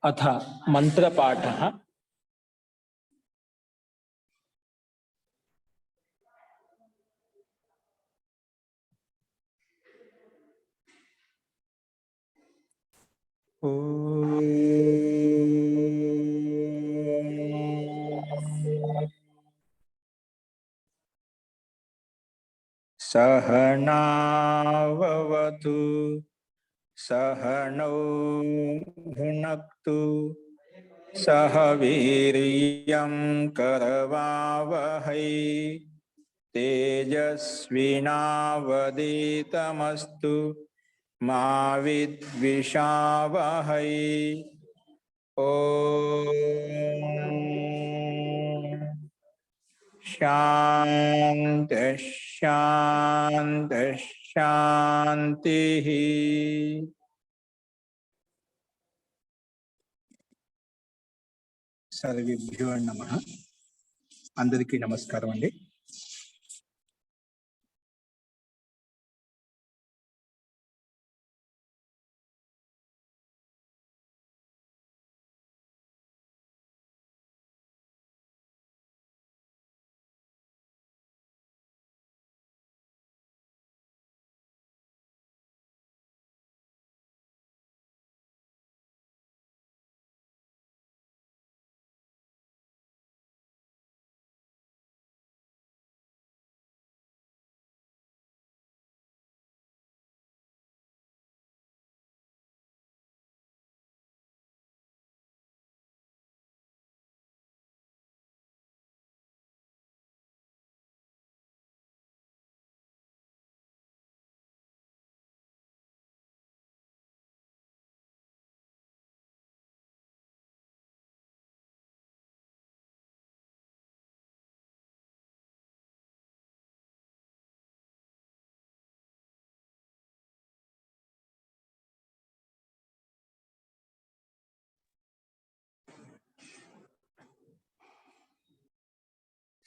अथ मंत्रपाठः। सहनाववतु सहनौ भुनक्तु सह वीर्यं करवावहै तेजस्विनावधीतमस्तु मा विद्विषावहै। ओम शांति शांति शांति। सर्वेभ्यो नमः। अंदरिकी नमस्कारम अंडी।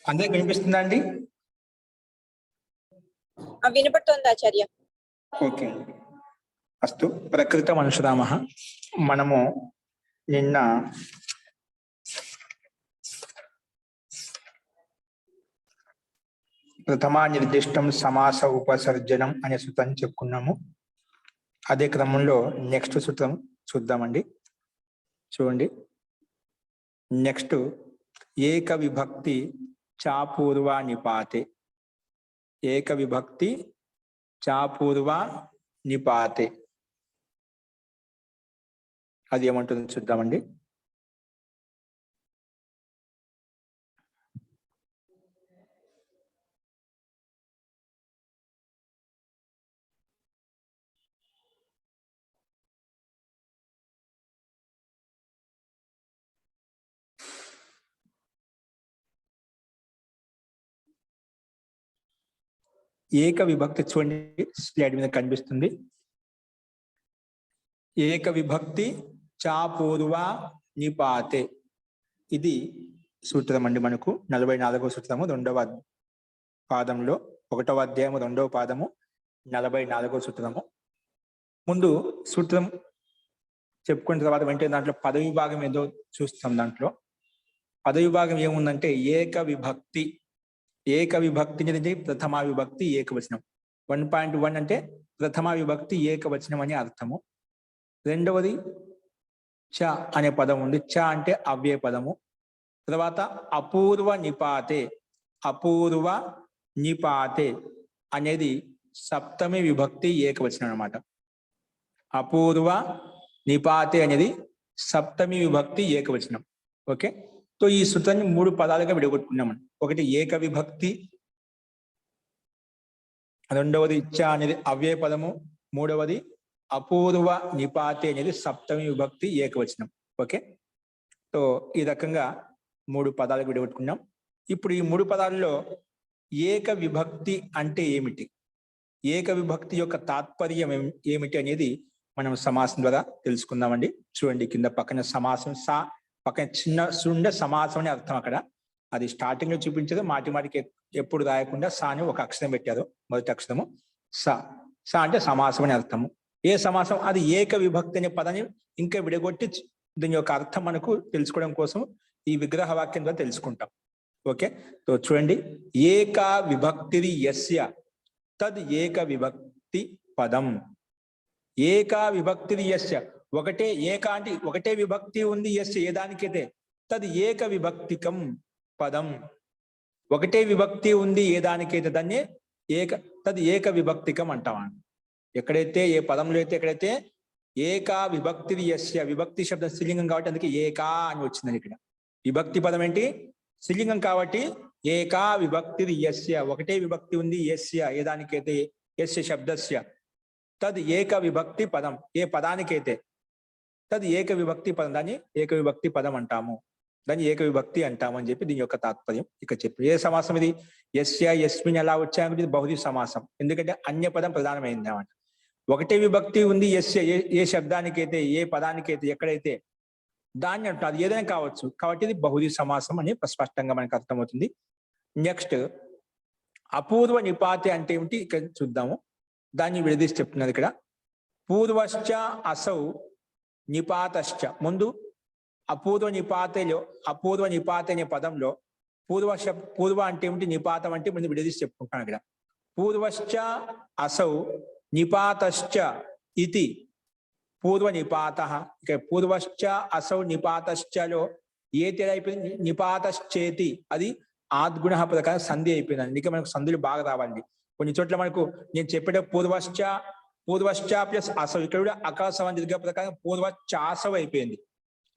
అందరికి వినిపిస్తుందా అండి? వినపడుతోంది ఆచార్య. ఓకే, అస్తు. ప్రకృతం అనుసరామః. మనము నిన్న ప్రథమా నిర్దిష్టం సమాస ఉపసర్జనం అనే సూత్రాన్ని చెప్పుకున్నాము. అదే క్రమంలో నెక్స్ట్ సూత్రం చూద్దామండి. చూడండి, నెక్స్ట్ ఏక విభక్తి చాపూర్వ నిపాతే. ఏక విభక్తి చాపూర్వ నిపాతే అది ఏమంటుందో చూద్దామండి. ఏక విభక్తి చూడండి, స్లైడ్ మీద కనిపిస్తుంది. ఏక విభక్తి చాపూర్వ నిపాతే ఇది సూత్రం అండి. మనకు 44వ సూత్రము 2వ పాదంలో, 1వ అధ్యాయము 2వ పాదము 44వ సూత్రము. ముందు సూత్రం చెప్పుకున్న తర్వాత వెంటనే దాంట్లో పద విభాగం ఏదో చూస్తాం. దాంట్లో పద విభాగం ఏముందంటే ఏక విభక్తి. ఏక విభక్తి అనేది ప్రథమా విభక్తి ఏకవచనం. 1.1 అంటే ప్రథమా విభక్తి ఏకవచనం అని అర్థము. రెండవది చ అనే పదం ఉంది. చ అంటే అవ్యయ పదము. తర్వాత అపూర్వ నిపాతే. అపూర్వ నిపాతే అనేది సప్తమి విభక్తి ఏకవచనం అన్నమాట. అపూర్వ నిపాతే అనేది సప్తమి విభక్తి ఏకవచనం. ఓకే, సో ఈ సూత్రాన్ని 3 పదాలుగా విడగొట్టుకున్నాం. ఒకటి ఏక విభక్తి, రెండవది చ అనేది అవ్యయ పదము, మూడవది అపూర్వ నిపాతే అనేది సప్తమి విభక్తి ఏకవచనం. ఓకే, సో ఈ రకంగా 3 పదాలకు విడగొట్టుకున్నాం. ఇప్పుడు ఈ 3 పదాల్లో ఏక విభక్తి అంటే ఏమిటి, ఏక విభక్తి యొక్క తాత్పర్యం ఏమిటి అనేది మనం సమాసం ద్వారా తెలుసుకుందామండి. చూడండి, కింద పక్కన సమాసం సా పక్కన చిన్న సుండ సమాసం అని అర్థం. అక్కడ అది స్టార్టింగ్ లో చూపించదు, మాటి మాటికి ఎప్పుడు రాయకుండా సా అని ఒక అక్షరం పెట్టారు. మొదటి అక్షరము సా. సా అంటే సమాసం అని అర్థము. ఏ సమాసం? అది ఏక విభక్తి అనే పదాన్ని ఇంకా విడగొట్టి దీని యొక్క అర్థం మనకు తెలుసుకోవడం కోసం ఈ విగ్రహ వాక్యం ద్వారా తెలుసుకుంటాం. ఓకే, సో చూడండి, ఏకా విభక్తిరి యస్య తద్ ఏక విభక్తి పదం. ఏకా విభక్తిరి యస్య, ఒకటే ఏక అంటే ఒకటే విభక్తి ఉంది, యస్య ఏ దానికైతే, తద్ ఏక విభక్తికం పదం. ఒకటే విభక్తి ఉంది ఏ దానికైతే దాన్ని తద్ ఏక విభక్తికం అంటాం. ఎక్కడైతే ఏ పదంలో అయితే ఎక్కడైతే ఏకా విభక్తిరి యస్య, విభక్తి శబ్దం స్త్రీలింగం కాబట్టి అందుకే ఏకా అని వచ్చిందని. ఇక్కడ విభక్తి పదం ఏంటి? స్త్రీలింగం కాబట్టి ఏకా విభక్తిరి యస్య, ఒకటే విభక్తి ఉంది యస్య ఏ దానికైతే, యస్య శబ్దస్య తద్ ఏక విభక్తి పదం, ఏ పదానికైతే తద్ ఏక విభక్తి పదం, దాన్ని ఏక విభక్తి పదం అంటాము, దాన్ని ఏక విభక్తి అంటాము అని చెప్పి దీని యొక్క తాత్పర్యం ఇక్కడ చెప్పి. ఏ సమాసం ఇది? యస్య యస్మిన్ ఎలా వచ్చాయంటే ఇది బహుళ సమాసం, ఎందుకంటే అన్య పదం ప్రధానమైంది అన్నమాట. ఒకటే విభక్తి ఉంది యస్య ఏ శబ్దానికైతే, ఏ పదానికైతే, ఎక్కడైతే దాన్ని అంటారు, అది ఏదైనా కావచ్చు కాబట్టి ఇది బహుళ సమాసం అని స్పష్టంగా మనకు అర్థమవుతుంది. నెక్స్ట్ అపూర్వ నిపాతి అంటే ఏమిటి ఇక్కడ చూద్దాము. దాన్ని విడదీసి చెప్తున్నది ఇక్కడ. పూర్వశ్చ అసౌ నిపాతశ్చ, ముందు అపూర్వ నిపాతలో, అపూర్వ నిపాత అనే పదంలో పూర్వ అంటే ఏమిటి, నిపాతం అంటే ముందు విడదీసి చెప్పుకుంటాను ఇక్కడ. పూర్వశ్చ అసౌ నిపాతశ్చ ఇది పూర్వ నిపాత. ఇక పూర్వశ్చ అసౌ నిపాతశ్చలో ఏ తేడా అయిపోయింది? నిపాతశ్చేతి, అది ఆద్గుణ ప్రకారం సంధి అయిపోయింది. అందుకే మనకు సంధులు బాగా రావాలి. కొన్ని చోట్ల మనకు నేను చెప్పేట పూర్వశ్చ ప్లస్ అసౌ, ఇక్కడ కూడా అకాశవం దీర్ఘ ప్రకారం పూర్వశ్చాసవ్ అయిపోయింది.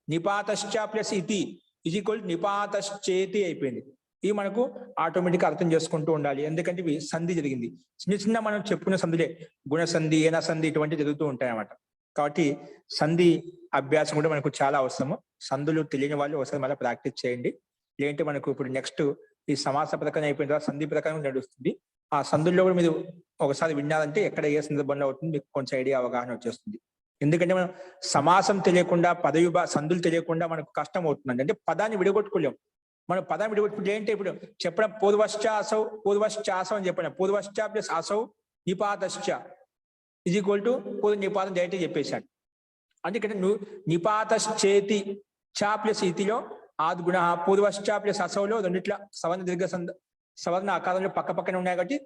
నిపాతశ్చ ప్లస్ ఇతి ఇజ్ ఈక్వల్ నిపాతశ్చేతి అయిపోయింది. ఇవి మనకు ఆటోమేటిక్ అర్థం చేసుకుంటూ ఉండాలి, ఎందుకంటే ఇవి సంధి జరిగింది. చిన్న చిన్న మనం చెప్పుకున్న సంధులే, గుణసంధి, ఏన సంధి ఇటువంటి జరుగుతూ ఉంటాయి అన్నమాట. కాబట్టి సంధి అభ్యాసం కూడా మనకు చాలా అవసరము. సంధులు తెలియని వాళ్ళు ఒకసారి మళ్ళీ ప్రాక్టీస్ చేయండి. లేదంటే మనకు ఇప్పుడు నెక్స్ట్ ఈ సమాస ప్రకారం అయిపోయిన తర్వాత సంధి ప్రకారం నడుస్తుంది. ఆ సంధుల్లో కూడా మీరు ఒకసారి విన్నారంటే ఎక్కడ ఏ సందర్భంలో అవుతుంది మీకు కొంచెం ఐడియా, అవగాహన వచ్చేస్తుంది. ఎందుకంటే మనం సమాసం తెలియకుండా, సంధులు తెలియకుండా మనకు కష్టం అవుతుంది. అంటే పదాన్ని విడగొట్టుకోలేం. మనం పదాన్ని విడగొట్టుకుంటే ఏంటి, ఇప్పుడు చెప్పడం పూర్వశ్చాసౌ అని చెప్పడం, పూర్వశ్చ ప్లస్ అసౌ నిపాతశ్చ ఇజ్ ఈక్వల్ టు పూర్వ నిపాతం డైరెక్ట్ చెప్పేశాడు. అందుకంటే నిపాతశ్చేతి చ ప్లస్ ఇతిలో ఆద్గుణ, పూర్వశ్చ ప్లస్ అసౌలో రెండిట్ల సవర్ణ దీర్ఘ సవర్ణ ఆకారంలో పక్క పక్కన ఉన్నాయి కాబట్టి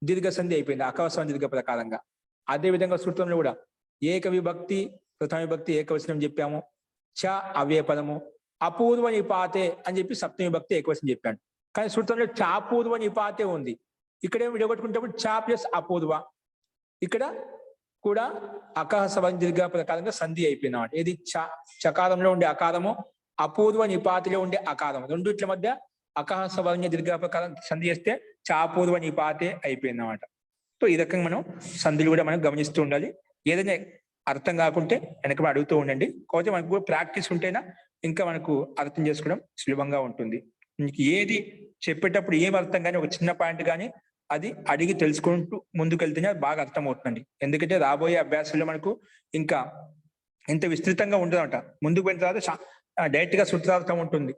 దీర్ఘ సంధి అయిపోయింది అకవసవం దీర్ఘ ప్రకారంగా. అదే విధంగా సూత్రంలో కూడా ఏక విభక్తి ప్రథమ విభక్తి ఏకవచనం చెప్పాము, చ అవే పదము, అపూర్వ నిపాతే అని చెప్పి సప్తమి విభక్తి ఏకవచనం చెప్పాడు. కానీ సూత్రంలో చాపూర్వ నిపాతే ఉంది. ఇక్కడేమో విడగొట్టుకుంటే చ ప్లస్ అపూర్వ, ఇక్కడ కూడా అకహ సవర్ణ దీర్ఘ ప్రకారంగా సంధి అయిపోయింది అన్నమాట. ఇది చకారంలో ఉండే అకారము, అపూర్వ నిపాతిలో ఉండే అకారం, రెండిట్ల మధ్య అకహ సవర్ణ దీర్ఘ ప్రకారం సంధి చేస్తే చాపూర్వ నిపాతే అయిపోయింది అన్నమాట. సో ఈ రకంగా మనం సంధులు కూడా మనం గమనిస్తూ ఉండాలి. ఏదైనా అర్థం కాకుంటే వెనక అడుగుతూ ఉండండి. కాకపోతే మనకు కూడా ప్రాక్టీస్ ఉంటేనా ఇంకా మనకు అర్థం చేసుకోవడం సులభంగా ఉంటుంది. మీకు ఏది చెప్పేటప్పుడు ఏం అర్థం కానీ, ఒక చిన్న పాయింట్ కానీ అది అడిగి తెలుసుకుంటూ ముందుకెళ్తేనే బాగా అర్థమవుతుందండి. ఎందుకంటే రాబోయే అభ్యాసంలో మనకు ఇంకా ఇంత విస్తృతంగా ఉంటుందన్నమాట. ముందుకు పోయిన తర్వాత డైరెక్ట్ గా సూత్రార్థం ఉంటుంది.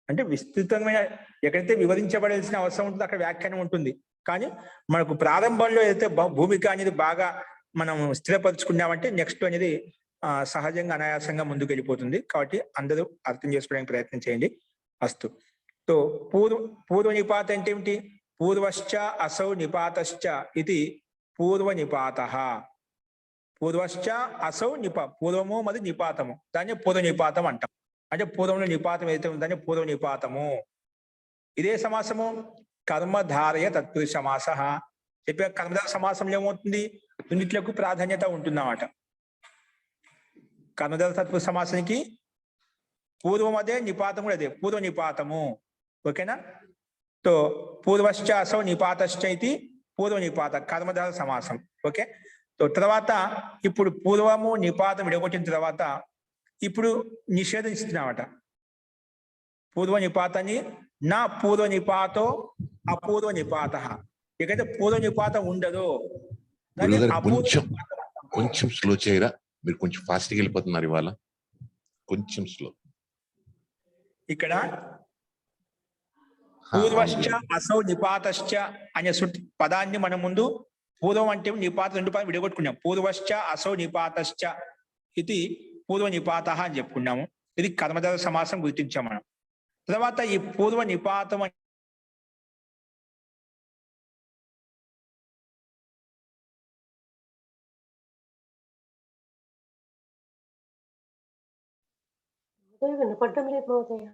అంటే విస్తృతమైన ఎక్కడైతే వివరించబడాల్సిన అవసరం ఉంటుందో అక్కడ వ్యాఖ్యానం ఉంటుంది. కానీ మనకు ప్రారంభంలో అయితే భూమిక అనేది బాగా మనం స్థిరపరచుకున్నామంటే నెక్స్ట్ అనేది సహజంగా అనాయాసంగా ముందుకు వెళ్ళిపోతుంది. కాబట్టి అందరూ అర్థం చేసుకోవడానికి ప్రయత్నం చేయండి. అస్తు. సో పూర్వ నిపాత అంటే ఏమిటి? పూర్వశ్చ అసౌ నిపాతశ్చ ఇది పూర్వ నిపాత. పూర్వశ్చ అసౌ పూర్వము మరి నిపాతము, దాన్ని పూర్వ నిపాతం అంటాం. అంటే పూర్వంలో నిపాతం ఏదైతే ఉందని పూర్వ నిపాతము. ఇదే సమాసము కర్మధారయ తత్పురుష సమాస. చెప్పే కర్మధార సమాసంలో ఏమవుతుంది? రెండిట్లకు ప్రాధాన్యత ఉంటుందన్నమాట. కర్మధార తత్పురుష సమాసానికి పూర్వం అదే, నిపాతం కూడా అదే, పూర్వ నిపాతము. ఓకేనా? సో పూర్వశ్చ అసౌ నిపాతశ్చ ఇది పూర్వ నిపాత కర్మధార సమాసం. ఓకే. సో తర్వాత ఇప్పుడు పూర్వము నిపాతం విడగొట్టిన తర్వాత ఇప్పుడు నిషేధిస్తున్నామట. పూర్వ నిపాతాన్ని నా పూర్వ నిపాతో అపూర్వ నిపాత. ఎక్కడైతే పూర్వ నిపాతం ఉండదో కొంచెం స్లో చేయరా, మీరు కొంచెం ఫాస్ట్ గా వెళ్ళిపోతున్నారు ఇవాళ, కొంచెం స్లో. ఇక్కడ పూర్వశ్చ అసౌ నిపాతశ్చ అనే పదాన్ని మనం ముందు పూర్వం అంటే నిపాత రెండు పదాలు విడగొట్టుకున్నాం. పూర్వశ్చ అసౌ నిపాతశ్చ ఇది పూర్వ నిపాత అని చెప్పుకున్నాము. ఇది కర్మధార సమాసం గుర్తించాం మనం. తర్వాత ఈ పూర్వ నిపాతం వినపడడం లేదు మహోదయ.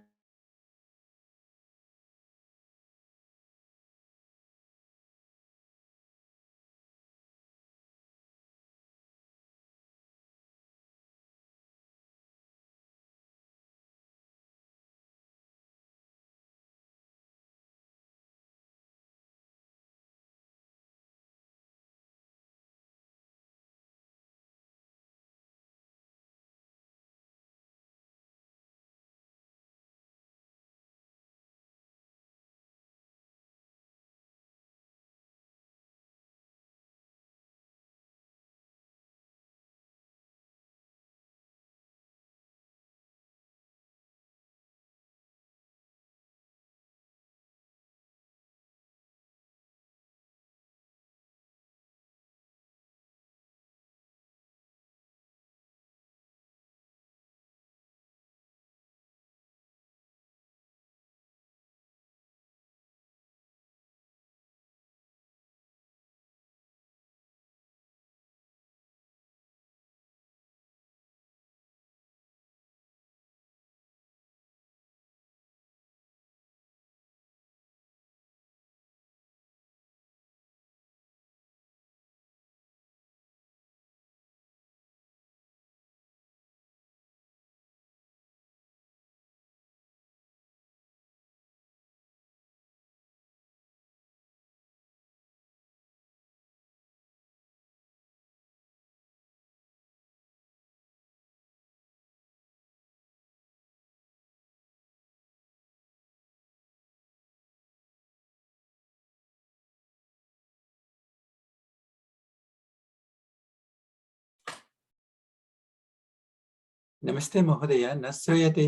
नमस्ते महोदय, न श्रूयते।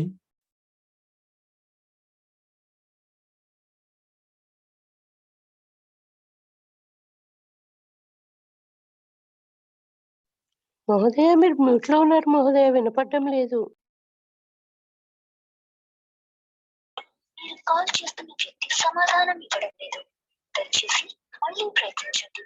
మహోదయ మీరు మ్యూట్ లో ఉన్నారు మహోదయ, వినపడడం లేదు. మీరు కాల్ చేస్తున్న వ్యక్తి సమాధానం ఇవ్వడం లేదు. దయచేసి మళ్ళీ ప్రయత్నించండి.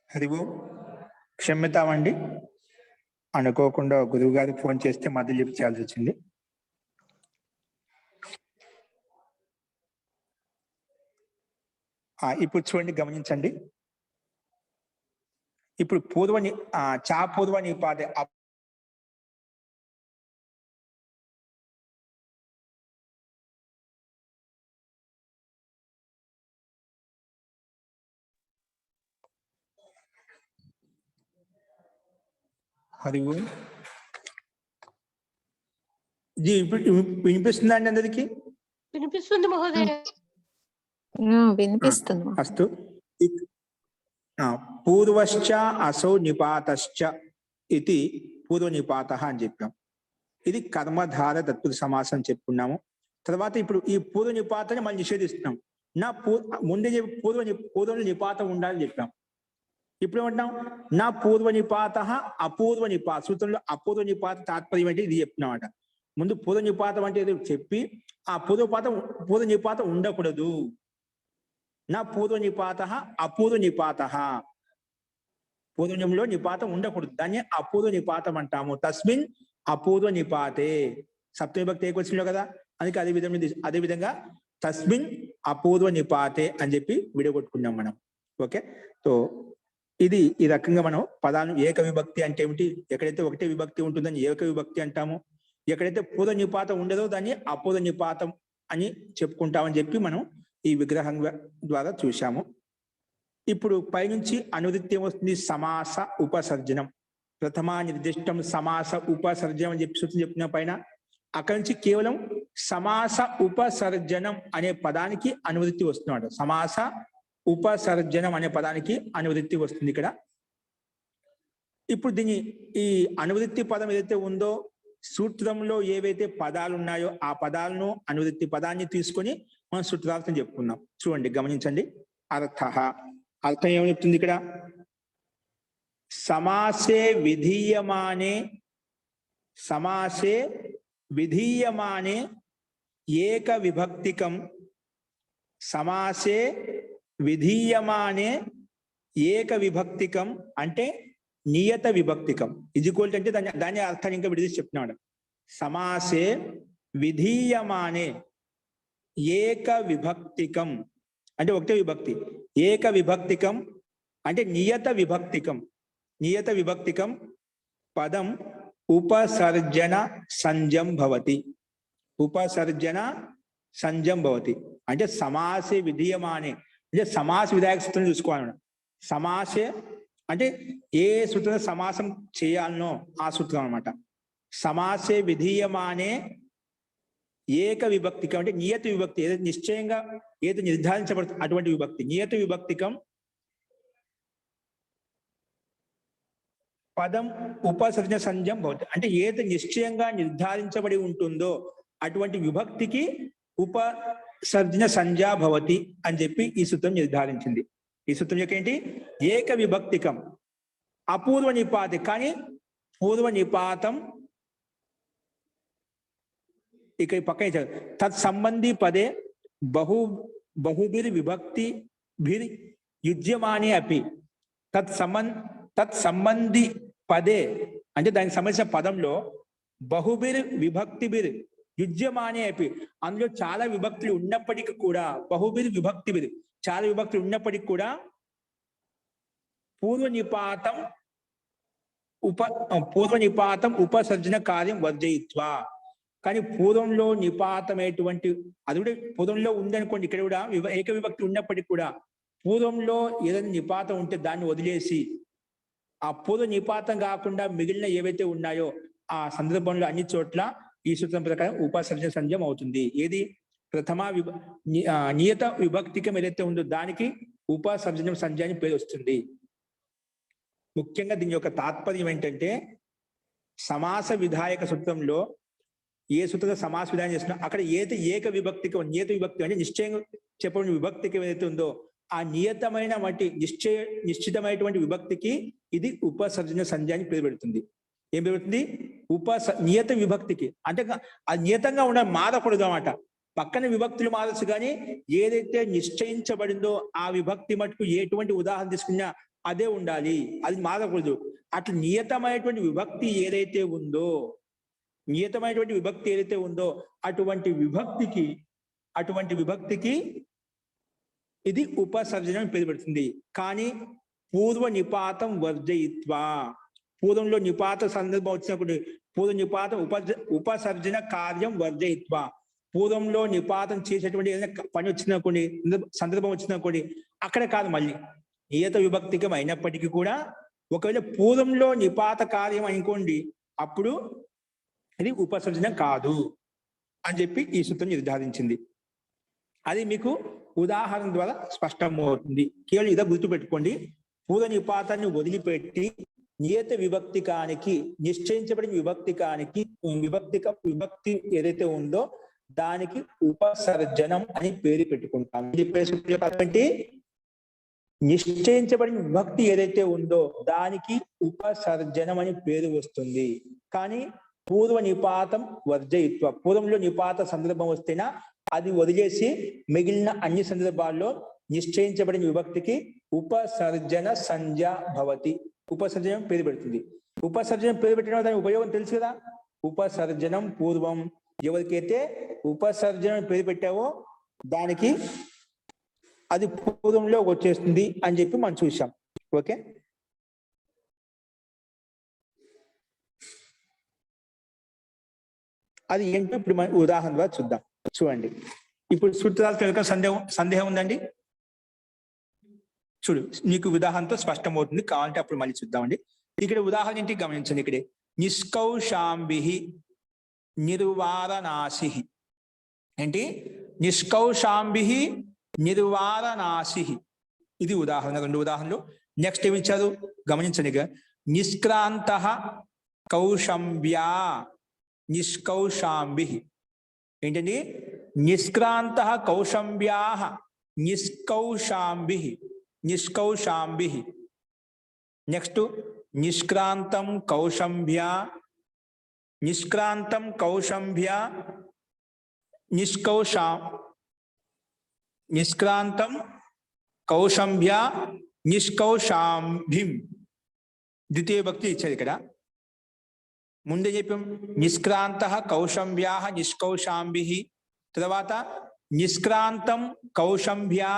హరి ఓం. క్షమ్యతామండి, అనుకోకుండా గురువు గారికి ఫోన్ చేస్తే మధ్య లిఫ్ట్ చేయాల్సి వచ్చింది. ఇప్పుడు చూడండి, గమనించండి. ఇప్పుడు చా పూర్వ నిపాతే హరి ఓం. ఇప్పుడు వినిపిస్తుందా అండి అందరికి? వినిపిస్తుంది మహోదయ. వినిపిస్తుంది. అస్తు. పూర్వశ్చ అసౌ నిపాతశ్చ ఇది పూర్వ నిపాత అని చెప్పాం. ఇది కర్మధార తత్పురుష సమాసం చెప్పుకున్నాము. తర్వాత ఇప్పుడు ఈ పూర్వ నిపాతని మనం నిషేధిస్తున్నాం. ముందే పూర్వ నిపాతం ఉండాలని చెప్పాం. ఇప్పుడు ఏమంటున్నాం? నా పూర్వ నిపాత అపూర్వ నిపాత. సూత్రంలో అపూర్వ నిపాత తాత్పర్యం అంటే ఇది చెప్తున్నామట. ముందు పూర్వ నిపాతం అంటే ఏదో చెప్పి ఆ పూర్వ నిపాతం ఉండకూడదు. నా పూర్వ నిపాత అపూర్వ నిపాత. పూర్వజంలో నిపాతం ఉండకూడదు, దాన్ని అపూర్వ నిపాతం అంటాము. తస్మిన్ అపూర్వ నిపాతే. సప్తమి భక్తి ఏకొచ్చిందో కదా, అందుకే అదే విధంగా తస్మిన్ అపూర్వ నిపాతే అని చెప్పి విడగొట్టుకున్నాం మనం. ఓకే, సో ఇది ఈ రకంగా మనం పదాలను ఏక విభక్తి అంటే ఏమిటి, ఎక్కడైతే ఒకటే విభక్తి ఉంటుందని ఏక విభక్తి అంటాము. ఎక్కడైతే పూర్వ నిపాతం ఉండదో దాన్ని అపూర్వ నిపాతం అని చెప్పుకుంటామని చెప్పి మనం ఈ విగ్రహం ద్వారా చూశాము. ఇప్పుడు పైనుంచి అనువృత్తి ఏమొస్తుంది? సమాస ఉపసర్జనం. ప్రథమా నిర్దిష్టం సమాస ఉపసర్జనం అని చెప్పి సూచన చెప్తున్న పైన అక్కడి నుంచి కేవలం సమాస ఉపసర్జనం అనే పదానికి అనువృత్తి వస్తున్నాడు. సమాస ఉపసర్జనం అనే పదానికి అనువృత్తి వస్తుంది ఇక్కడ. ఇప్పుడు దీని ఈ అనువృత్తి పదం ఏదైతే ఉందో సూత్రంలో ఏవైతే పదాలు ఉన్నాయో ఆ పదాలను అనువృత్తి పదాన్ని తీసుకొని మనం సూత్రార్థం చెప్పుకున్నాం. చూడండి, గమనించండి. అర్థం ఏమని చెప్తుంది ఇక్కడ? సమాసే విధీయమానే ఏక విభక్తికం. సమాసే విధీయమానే ఏక విభక్తికం అంటే నియత విభక్తికం. ఈక్వల్ అంటే దాని అర్థాన్ని ఇంకా విడిచి చెప్తున్నాడు. సమాసే విధీయమానే ఏక విభక్తికం అంటే ఒకటే విభక్తి. ఏక విభక్తికం అంటే నియత విభక్తికం. నియత విభక్తికం పదం ఉపసర్జన సంజం భవతి. ఉపసర్జన సంజం భవతి అంటే సమాసే విధీయమానే అంటే సమాస విధాయక సూత్రం చూసుకోవాలి. సమాసే అంటే ఏ సూత్రం సమాసం చేయాలనో ఆ సూత్రం అన్నమాట. సమాసే విధీయమానే ఏక విభక్తికం అంటే నియత విభక్తి, ఏదైతే నిశ్చయంగా ఏదైతే నిర్ధారించబడుతుంది అటువంటి విభక్తి. నియత విభక్తికం పదం ఉపసర్జన సంజం భవతి అంటే ఏదైతే నిశ్చయంగా నిర్ధారించబడి ఉంటుందో అటువంటి విభక్తికి ఉపసర్జన సంజ్ఞా భవతి అని చెప్పి ఈ సూత్రం నిర్ధారించింది. ఈ సూత్రం యొక్క ఏంటి? ఏక విభక్తికం అపూర్వ నిపాతి, కానీ పూర్వ నిపాతం ఇక్కడ పక్కన తత్సంబంధి పదే బహుభిర్ విభక్తి భిర్ యుజ్యమానే అపి. తత్సంబంధి పదే అంటే దానికి సంబంధించిన పదంలో బహుభిర్ విభక్తిభిర్ యుజ్యమానే అపి అందులో చాలా విభక్తులు ఉన్నప్పటికీ కూడా బహుభిర్ విభక్తిభిర్ చాలా విభక్తులు ఉన్నప్పటికీ కూడా పూర్వ నిపాతం ఉపసర్జన కార్యం వర్జయిత్వా. కానీ పూర్వంలో నిపాతమైనటువంటి అది కూడా పూర్వంలో ఉందనుకోండి, ఇక్కడ కూడా ఏక విభక్తి ఉన్నప్పటికీ కూడా పూర్వంలో ఏదైనా నిపాతం ఉంటే దాన్ని వదిలేసి ఆ పూర్వ నిపాతం కాకుండా మిగిలిన ఏవైతే ఉన్నాయో ఆ సందర్భంలో అన్ని చోట్ల ఈ సూత్రం ప్రకారం ఉపసర్జన సంజ్ఞం అవుతుంది. ఏది? ప్రథమ నియత విభక్తికం ఏదైతే ఉందో దానికి ఉపసర్జన సంజ్ఞ అని పేరు వస్తుంది. ముఖ్యంగా దీని యొక్క తాత్పర్యం ఏంటంటే సమాస విధాయక సూత్రంలో ఏ సూత్రంలో సమాస విధానం చేస్తున్నా అక్కడ ఏదైతే ఏక విభక్తికం నియత విభక్తి అంటే నిశ్చయంగా చెప్పబడిన విభక్తికం ఏదైతే ఉందో ఆ నియతమైన వంటి నిశ్చితమైనటువంటి విభక్తికి ఇది ఉపసర్జన సంజ్ఞ అని పేరు పెడుతుంది. ఏం పేరు పెడుతుంది? నియత విభక్తికి. అంటే అది నియతంగా ఉండాలి, మారకూడదు అన్నమాట. పక్కన విభక్తులు మారచ్చు, కానీ ఏదైతే నిశ్చయించబడిందో ఆ విభక్తి మటుకు ఎటువంటి ఉదాహరణ తీసుకున్నా అదే ఉండాలి, అది మారకూడదు. అట్లా నియతమైనటువంటి విభక్తి ఏదైతే ఉందో అటువంటి విభక్తికి ఇది ఉపసర్జన పేరు పెడుతుంది. కానీ పూర్వ నిపాతం వర్జయిత్వా పూర్వంలో నిపాత సందర్భం వచ్చినప్పుడు పూర్వ నిపాతం ఉపసర్జన కార్యం వర్జయిత్వా పూర్వంలో నిపాతం చేసేటువంటి ఏదైనా పని వచ్చినప్పుడు సందర్భం వచ్చినప్పుడు అక్కడ కాదు, మళ్ళీ నియత విభక్తికం అయినప్పటికీ కూడా ఒకవేళ పూర్వంలో నిపాత కార్యం అనుకోండి అప్పుడు ఇది ఉపసర్జన కాదు అని చెప్పి ఈ సూత్రం నిర్ధారించింది. అది మీకు ఉదాహరణ ద్వారా స్పష్టమవుతుంది. కేవలం ఇదే గుర్తుపెట్టుకోండి. పూర్వ నిపాతాన్ని వదిలిపెట్టి నియత విభక్తికానికి నిశ్చయించబడిన విభక్తి ఏదైతే ఉందో దానికి ఉపసర్జనం అని పేరు పెట్టుకుంటాం. చెప్పేసి నిశ్చయించబడిన విభక్తి ఏదైతే ఉందో దానికి ఉపసర్జనం అని పేరు వస్తుంది. కానీ పూర్వ నిపాతం వర్జయిత్వ పూర్వంలో నిపాత సందర్భం వస్తేనా అది వదిలేసి మిగిలిన అన్ని సందర్భాల్లో నిశ్చయించబడిన విభక్తికి ఉపసర్జన సంజ్ఞ భవతి. ఉపసర్జనం పేరు పెడుతుంది. ఉపసర్జనం పేరు పెట్టడం దాని ఉపయోగం తెలుసు కదా. ఉపసర్జనం పూర్వం ఎవరికైతే ఉపసర్జనం పేరు పెట్టావో దానికి అది పూర్వంలో వచ్చేస్తుంది అని చెప్పి మనం చూసాం. ఓకే. అది ఏంటో ఇప్పుడు మనం ఉదాహరణ ద్వారా చూద్దాం. చూడండి, ఇప్పుడు సూత్రాలు తెలుగు సందేహం ఉందండి? చూడు, నీకు ఉదాహరణతో స్పష్టమవుతుంది, కావాలంటే అప్పుడు మళ్ళీ చూద్దామండి. ఇక్కడ ఉదాహరణ ఏంటి గమనించండి. ఇక్కడ నిష్కౌశాంభి నిర్వారణాసి ఏంటి? నిష్కౌశాంభి నిర్వారణాసి, ఇది ఉదాహరణ, 2 ఉదాహరణలు. నెక్స్ట్ ఏమి ఇచ్చారు గమనించండి. నిష్క్రాంత కౌశంబ్యా నిష్కౌశాంభి ఏంటండి? నిష్క్రాంత కౌశంబ్యా నిష్కౌశాంభి నిష్కౌశాంభి. నెక్స్ట్ నిష్క్రాంతం కౌశంభ్యా నిష్క్రాంతం కౌశంభ్యా నిష్క్రాంతం కౌశంభ్యా నిష్కౌశాంభిం. ద్వితీయ భక్తి ఇచ్చారు ఇక్కడ. ముందే చెప్పాం నిష్క్రాంత కౌశంభ్యా నిష్కౌశాంభి, తర్వాత నిష్క్రాంతం కౌశంభ్యా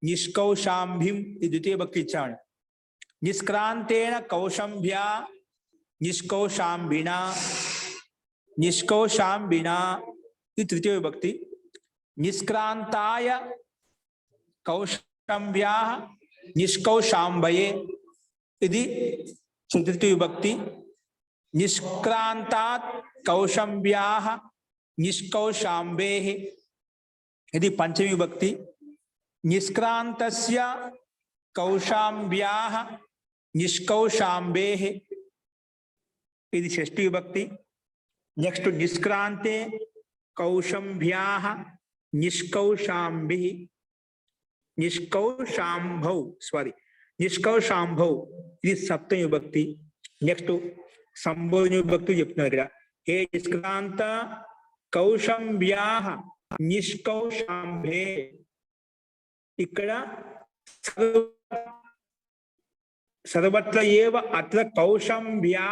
నిష్కౌశాంభిం, ఈ ద్వితీయ భక్తి ఇచ్చాడు. నిష్క్రాంతేన కౌశంభ్యా నిష్కౌశాంభినా నిష్కౌశాంభినా, ఇది తృతీయ విభక్తి. నిష్క్రాంతాయ కౌశంభ్యా నిష్కౌశాంభయే, ఇది చతుర్థి విభక్తి. నిష్క్రాంతాత్ కౌశంభ్యా నిష్కౌశాంభే, ఇది పంచమి విభక్తి. నిష్క్రాంతస్య కౌశాంభ్యా నిష్కౌశాంభే, ఇది షష్ఠి విభక్తి. నెక్స్ట్ నిష్క్రాంతే కౌశంభ్యా నిష్కౌశాంభి నిష్కౌశాంభౌ నిష్కౌశాంభౌ, ఇది సప్తమి విభక్తి. నెక్స్ట్ సంబోధన విభక్తి చెప్తున్నారు ఇక్కడ. ఏ నిష్క్రాంత కౌశంభ్యా నిష్కౌశాంభే, ఇక్కడ సర్వత్ర ఏవ అత్ర కౌశంభ్యా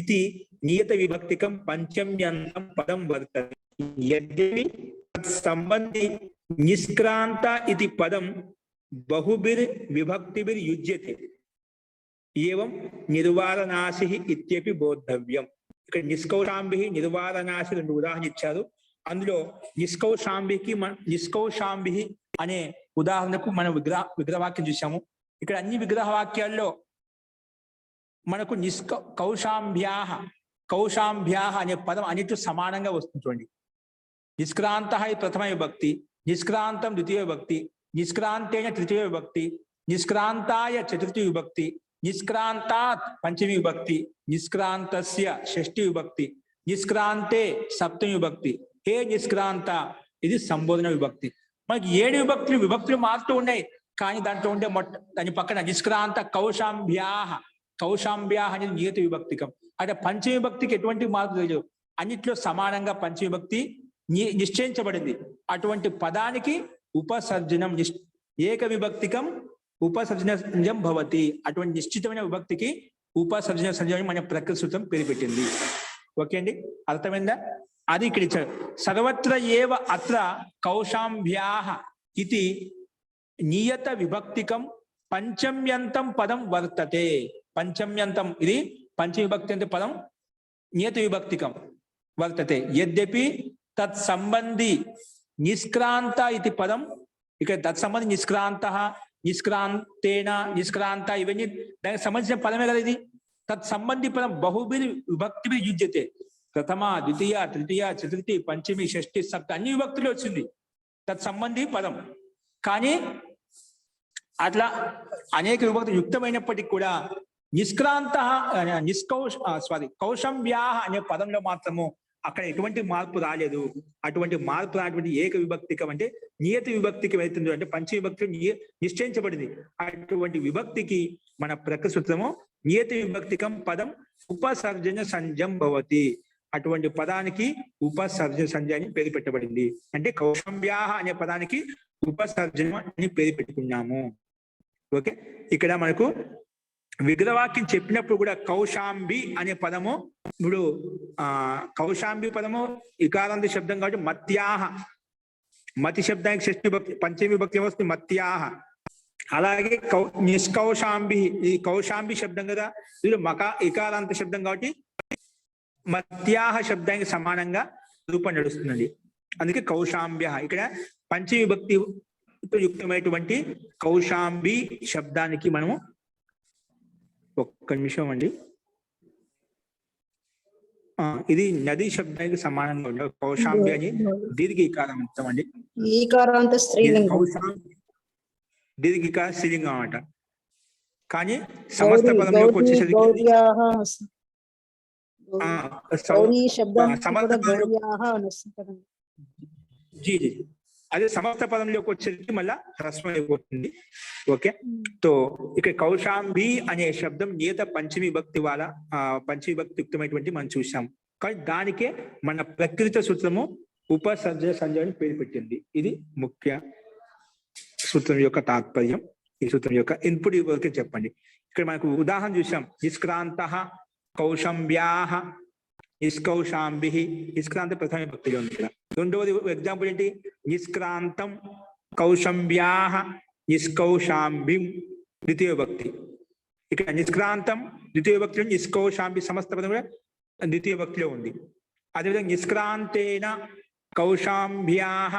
ఇది నియత విభక్తికం పంచమ్యంతం పదం వర్తతే. యద్యపి సంబంధి నిష్క్రాంత ఇది పదం బహుభిర్ విభక్తిభిర్ యుజ్యతే ఏవం నిర్వారణాసి ఇత్యపి బోద్ధవ్యం. ఇక్కడ నిష్కౌశాంభి నిర్వారణాసి 2 ఉదాహరణ ఇచ్చారు. అందులో నిష్కౌశాంభి అనే ఉదాహరణకు మనం విగ్రహవాక్యం చూసాము. ఇక్కడ అన్ని విగ్రహ వాక్యాల్లో మనకు కౌశాంభ్యా అనే పదం అన్నిటి సమానంగా వస్తుంది. చూడండి, నిష్క్రాంత ప్రథమ విభక్తి, నిష్క్రాంతం ద్వితీయ విభక్తి, నిష్క్రాంతేన తృతీయ విభక్తి, నిష్క్రాంతాయ చతుర్థి విభక్తి, నిష్క్రాంతాత్ పంచమి విభక్తి, నిష్క్రాంతస్య షష్ఠి విభక్తి, నిష్క్రాంతే సప్తమి విభక్తి. హే నిష్క్రాంత, ఇది సంబోధన విభక్తి. మనకి 7 విభక్తులు మారుతూ ఉన్నాయి, కానీ దాంట్లో ఉండే దాని పక్కన నిష్క్రాంత కౌశాంభ్యా అనేది నియత విభక్తికం. అంటే పంచమి విభక్తికి ఎటువంటి మార్పు లేదు, అన్నిట్లో సమానంగా పంచమి విభక్తి నిశ్చయించబడింది. అటువంటి పదానికి ఉపసర్జనం ఏక విభక్తికం ఉపసర్జనం భవతి. అటువంటి నిశ్చితమైన విభక్తికి ఉపసర్జన సంజయం అనే ప్రకృతి సూత్రం పేరు పెట్టింది. ఓకే అండి, అర్థమైందా? అది ఇక్కడ ఇచ్చారు. సర్వత్ర ఏవ అత్ర కౌశాంభ్యా ఇది నియత విభక్తికం పంచమ్యంతం పదం వర్తతే. పంచమ్యంతం, ఇది పంచమి విభక్తి అంటే పదం నియత విభక్తికం వర్తతే. యద్యపి తత్సంబంధి నిష్క్రాంత ఇది పదం, ఇక్కడ తత్సంబంధి నిష్క్రాంత నిష్క్రాంతేన నిష్క్రాంత ఇవన్నీ దానికి సంబంధించిన పదమే కదా. ఇది తత్సంబంధి పదం బహుభిర్ విభక్తిభి యుజ్యతే. ప్రథమ, ద్వితీయ, తృతీయ, చతుర్థి, పంచమి, షష్ఠి, సప్త అన్ని విభక్తులు వచ్చింది తత్సంబంధి పదం. కానీ అట్లా అనేక విభక్తులు యుక్తమైనప్పటికీ కూడా నిష్క్రాంత కౌశంభ్యా అనే పదంలో మాత్రము అక్కడ ఎటువంటి మార్పు రాలేదు. అటువంటి మార్పు రానటువంటి ఏక విభక్తికం అంటే నియత విభక్తికి వెళ్తుంది, అంటే పంచ విభక్తి నిశ్చయించబడింది. అటువంటి విభక్తికి మన ప్రకృతి సూత్రము నియత విభక్తికం పదం ఉపసర్జన సంజం భవతి. అటువంటి పదానికి ఉపసర్జన సంజ అని పేరు పెట్టబడింది. అంటే కౌశంభ్యా అనే పదానికి ఉపసర్జన అని పేరు పెట్టుకున్నాము. ఓకే, ఇక్కడ మనకు విగ్రహవాక్యం చెప్పినప్పుడు కూడా కౌశాంబి అనే పదము, ఇప్పుడు కౌశాంబి పదము ఇకారాంత శబ్దం కాబట్టి మత్యాహ, మతి శబ్దానికి షష్ఠి భక్తి పంచమి భక్తి వస్తుంది మత్యాహ. అలాగే నిష్కౌశాంబి, ఈ కౌశాంబి శబ్దం కదా, ఇది ఇకారాంత శబ్దం కాబట్టి మత్యాహ శబ్దానికి సమానంగా రూపం నడుస్తుందండి. అందుకే కౌశాంబ్య. ఇక్కడ పంచమి విభక్తితో యుక్తమైనటువంటి కౌశాంబి శబ్దానికి మనము ఒక్క నిమిషం అండి. ఇది నది శబ్దానికి సమానంగా ఉండే కౌశాంబి అని దీర్ఘీకారం అంటామండి. ఈకారాంత స్త్రీలింగం. దీర్ఘిక స్త్రీలింగం అన్నమాట. కానీ సమస్త పదంలోకి వచ్చేసరికి జీ జీ అదే సమస్త పదంలోకి వచ్చేసరికి మళ్ళా హ్రస్వం అయిపోతుంది. ఓకే, తో ఇక్కడ కౌశాంబి అనే శబ్దం నియత పంచమి భక్తి వాళ్ళ పంచమి భక్తి యుక్తమైనటువంటి మనం చూసాం. కానీ దానికే మన ప్రకృత సూత్రము ఉపసర్జ సంజయని పేరు పెట్టింది. ఇది ముఖ్య సూత్రం యొక్క తాత్పర్యం. ఈ సూత్రం యొక్క ఇన్పుట్ వరకే చెప్పండి. ఇక్కడ మనకు ఉదాహరణ చూసాం. నిష్క్రాంత కౌశంబ్యాహ నిష్కౌశాంబి. నిష్క్రాంత ప్రథమ భక్తిలో ఉంది. ఇక్కడ రెండవది ఎగ్జాంపుల్ ఏంటి? నిష్క్రాంతం కౌశంబ్యాహ నిష్కౌశాంబిం ద్వితీయ భక్తి. ఇక్కడ నిష్క్రాంతం ద్వితీయ భక్తిలో, నిష్కౌశాంబి సమస్త పదం కూడా ద్వితీయ భక్తిలో ఉంది. అదేవిధంగా నిష్క్రాంతేన కౌశాంబ్యాహ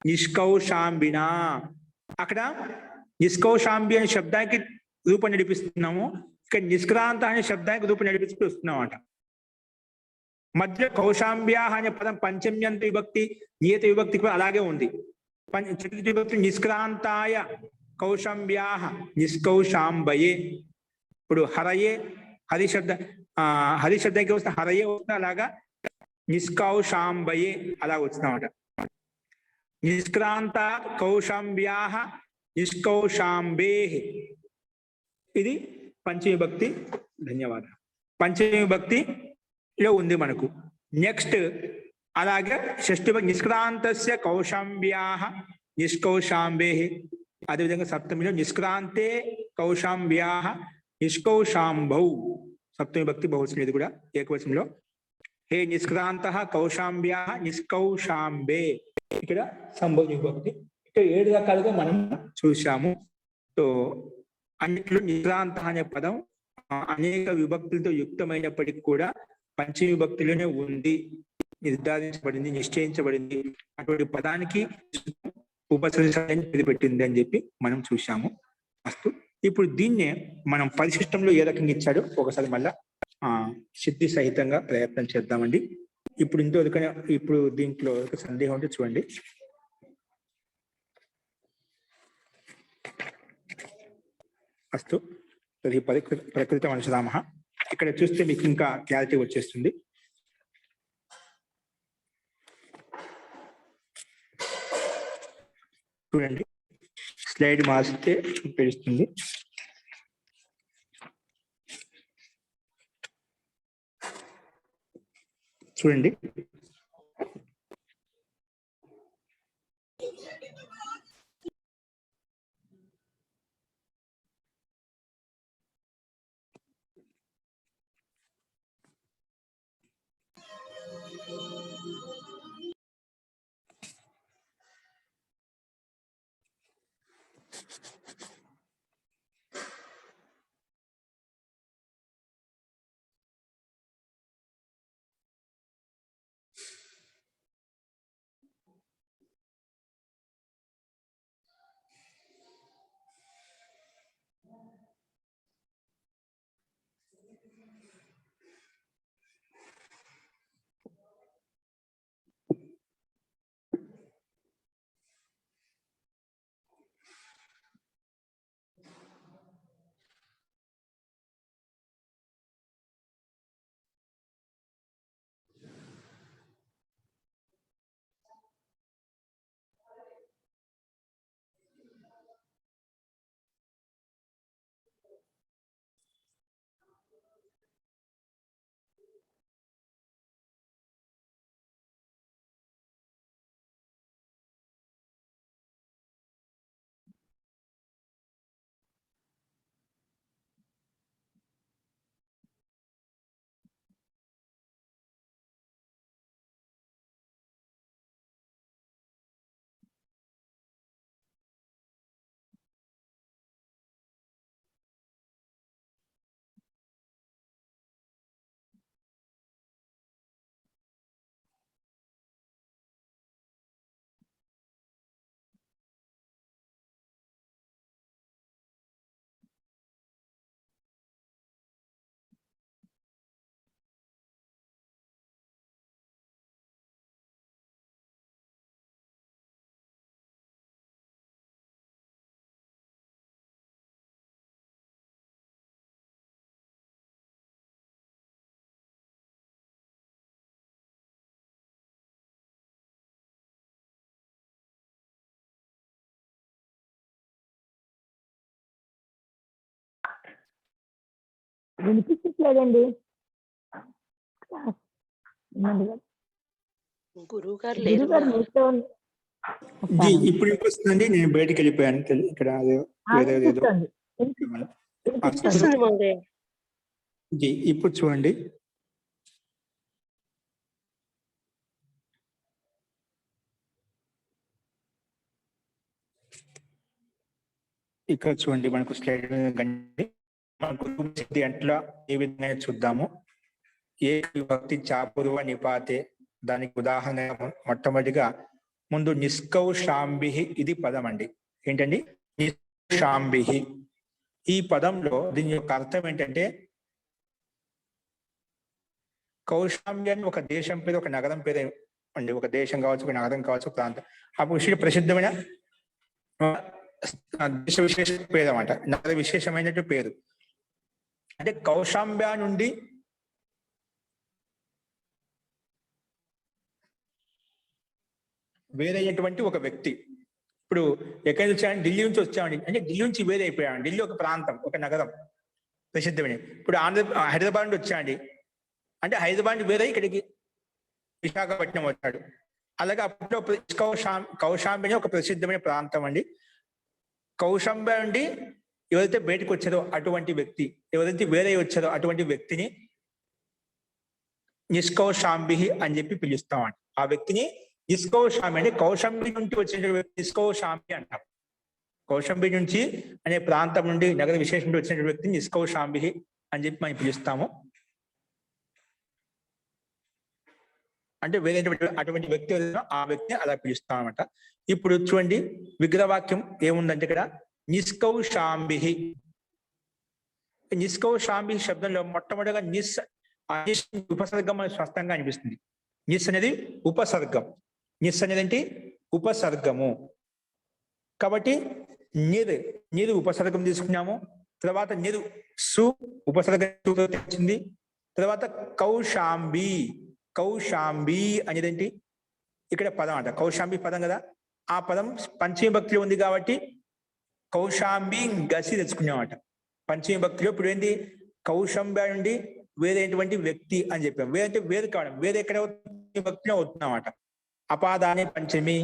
నిష్కౌశాంబినా. అక్కడ నిష్కౌశాంబి అనే శబ్దానికి రూపం నడిపిస్తున్నాము. ఇక్కడ నిష్క్రాంత అనే శబ్దానికి రూపం నడిపిస్తూ వస్తున్నాం అన్నమాట. మధ్య కౌశాంబ్యాహ అనే పదం పంచమ్యంత విభక్తి నియత విభక్తి కూడా అలాగే ఉంది. చతుర్థ విభక్తి నిష్క్రాంతాయ కౌశాంబ్యాహ నిష్కౌశాంబయే. ఇప్పుడు హరయే హరి శబ్దానికి వస్తే హరయే వస్తుంది, అలాగా నిష్కౌశాంబయే అలా వచ్చిందన్నమాట. నిష్క్రాంత కౌశాంబ్యాహ నిష్కౌశాంబే. ఇది పంచమి భక్తి. ధన్యవాదాలు. పంచమి భక్తిలో ఉంది మనకు. నెక్స్ట్ అలాగే షష్ఠి భక్తి నిష్క్రాంతస్య కౌశాంబ్యాహ నిష్కౌశాంబే. అదేవిధంగా సప్తమిలో నిష్క్రాంతే కౌశాంబ్యాహ నిష్కౌశాంబౌ. సప్తమి భక్తి బహువచనం. ఇది కూడా ఏకవచనంలో. హే నిష్క్రాంత కౌశాంబ్యాహ నిష్కౌశాంబే. ఇక్కడ సంభవ విభక్తి. ఇక్కడ 7 రకాలుగా మనం చూసాము. సో అన్నిట్లో నిష్క్రాంత అనే పదం అనేక విభక్తులతో యుక్తమైనప్పటికీ కూడా పంచమి విభక్తిలోనే ఉంది, నిర్ధారించబడింది, నిశ్చయించబడింది. అటువంటి పదానికి ఉపసర్జని పేరు పెట్టింది అని చెప్పి మనం చూసాము. అస్తు. ఇప్పుడు దీన్నే మనం పరిశిష్టంలో ఏ రకంగా ఇచ్చాడో ఒకసారి మళ్ళా సిద్ధి సహితంగా ప్రయత్నం చేద్దామండి. ఇప్పుడు ఇప్పుడు దీంట్లో సందేహం ఉంటే చూడండి. అస్తు. తది ప్రకృతం అనుసరామః. ఇక్కడ చూస్తే మీకు ఇంకా క్లారిటీ వచ్చేస్తుంది. చూడండి, స్లైడ్ మార్చితే చూపిస్తుంది. చూడండి, వినిపించట్లేదండి. గురువు గారు గురుగారు లేరు. మీతో ఉంది. జీ ఇప్పుడు వస్తుందండి. నేను బయటికి వెళ్ళిపోయాను ఇక్కడ వేరే ఏదో వినిపిస్తుంది. వినిపిస్తుంది మహోదయ. జీ ఇప్పుడు చూడండి. ఇక్కడ చూడండి మనకు స్లైడ్ గండి మనకు సిద్ధి అంట్లా ఏ విధంగా చూద్దాము. ఏ విభక్తి చాపురువ నిపాతే దానికి ఉదాహరణ మొట్టమొదటిగా ముందు నిష్కౌశాంబి ఇది పదం అండి. ఏంటండి? నిష్కౌశాంబి. ఈ పదంలో దీని యొక్క అర్థం ఏంటంటే కౌశాంబి అని ఒక దేశం పేరు, ఒక నగరం పేరు అండి. ఒక దేశం కావచ్చు, ఒక నగరం కావచ్చు, ప్రాంతం. ఆ ప్రసిద్ధమైన దేశ విశేష పేరు అన్నమాట. నగర విశేషమైనటువంటి పేరు. అంటే కౌశాంబ్య నుండి వేరైనటువంటి ఒక వ్యక్తి. ఇప్పుడు ఎక్కడి నుంచి వచ్చామండి? ఢిల్లీ నుంచి వచ్చామండి. అంటే ఢిల్లీ నుంచి వేరే అయిపోయామండి. ఢిల్లీ ఒక ప్రాంతం, ఒక నగరం ప్రసిద్ధమైన. ఇప్పుడు హైదరాబాద్ నుండి వచ్చామండి. అంటే హైదరాబాద్ వేరే ఇక్కడికి విశాఖపట్నం వచ్చాడు. అలాగే అప్పట్లో కౌశాంబి ఒక ప్రసిద్ధమైన ప్రాంతం అండి. కౌశాంబి నుండి ఎవరైతే బయటకు వచ్చారో అటువంటి వ్యక్తి, ఎవరైతే వేరే వచ్చారో అటువంటి వ్యక్తిని నిష్కౌశాంబి అని చెప్పి పిలుస్తామండి. ఆ వ్యక్తిని నిష్కౌశాంబి అంటే కౌశాంబి నుంచి వచ్చిన వ్యక్తి నిష్కౌశాంబి అంటాం. కౌశాంబి నుంచి అనే ప్రాంతం నుండి నగర విశేషం నుండి వచ్చిన వ్యక్తిని నిష్కౌశాంబి అని చెప్పి మనం పిలుస్తాము. అంటే వేరే అటువంటి వ్యక్తి ఆ వ్యక్తిని అలా పిలుస్తాం అనమాట. ఇప్పుడు చూడండి విగ్రహవాక్యం ఏముందంటే ఇక్కడ నిష్కౌశాంబి. నిష్కౌశాంబి శబ్దంలో మొట్టమొదటిగా ఉపసర్గం మనకు స్పష్టంగా అనిపిస్తుంది. నిస్ అనేది ఉపసర్గం. నిస్ అనేది ఏంటి? ఉపసర్గము. కాబట్టి నీరు ఉపసర్గం తీసుకున్నాము. తర్వాత నీరు సు ఉపసర్గం వచ్చింది. తర్వాత కౌశాంబి. కౌశాంబి అనేది ఏంటి? ఇక్కడ పదం అంట. కౌశాంబి పదం కదా. ఆ పదం పంచమి భక్తిలో ఉంది కాబట్టి కౌశాంబి గసి తెచ్చుకున్నామట. పంచమి భక్తిలో ఇప్పుడు ఏంటి? కౌశాంబి నుండి వేరేటువంటి వ్యక్తి అని చెప్పాం. వేరే వేరు కావడం, వేరే ఎక్కడ భక్తిలో అవుతున్నామట. అపాదానే పంచమి,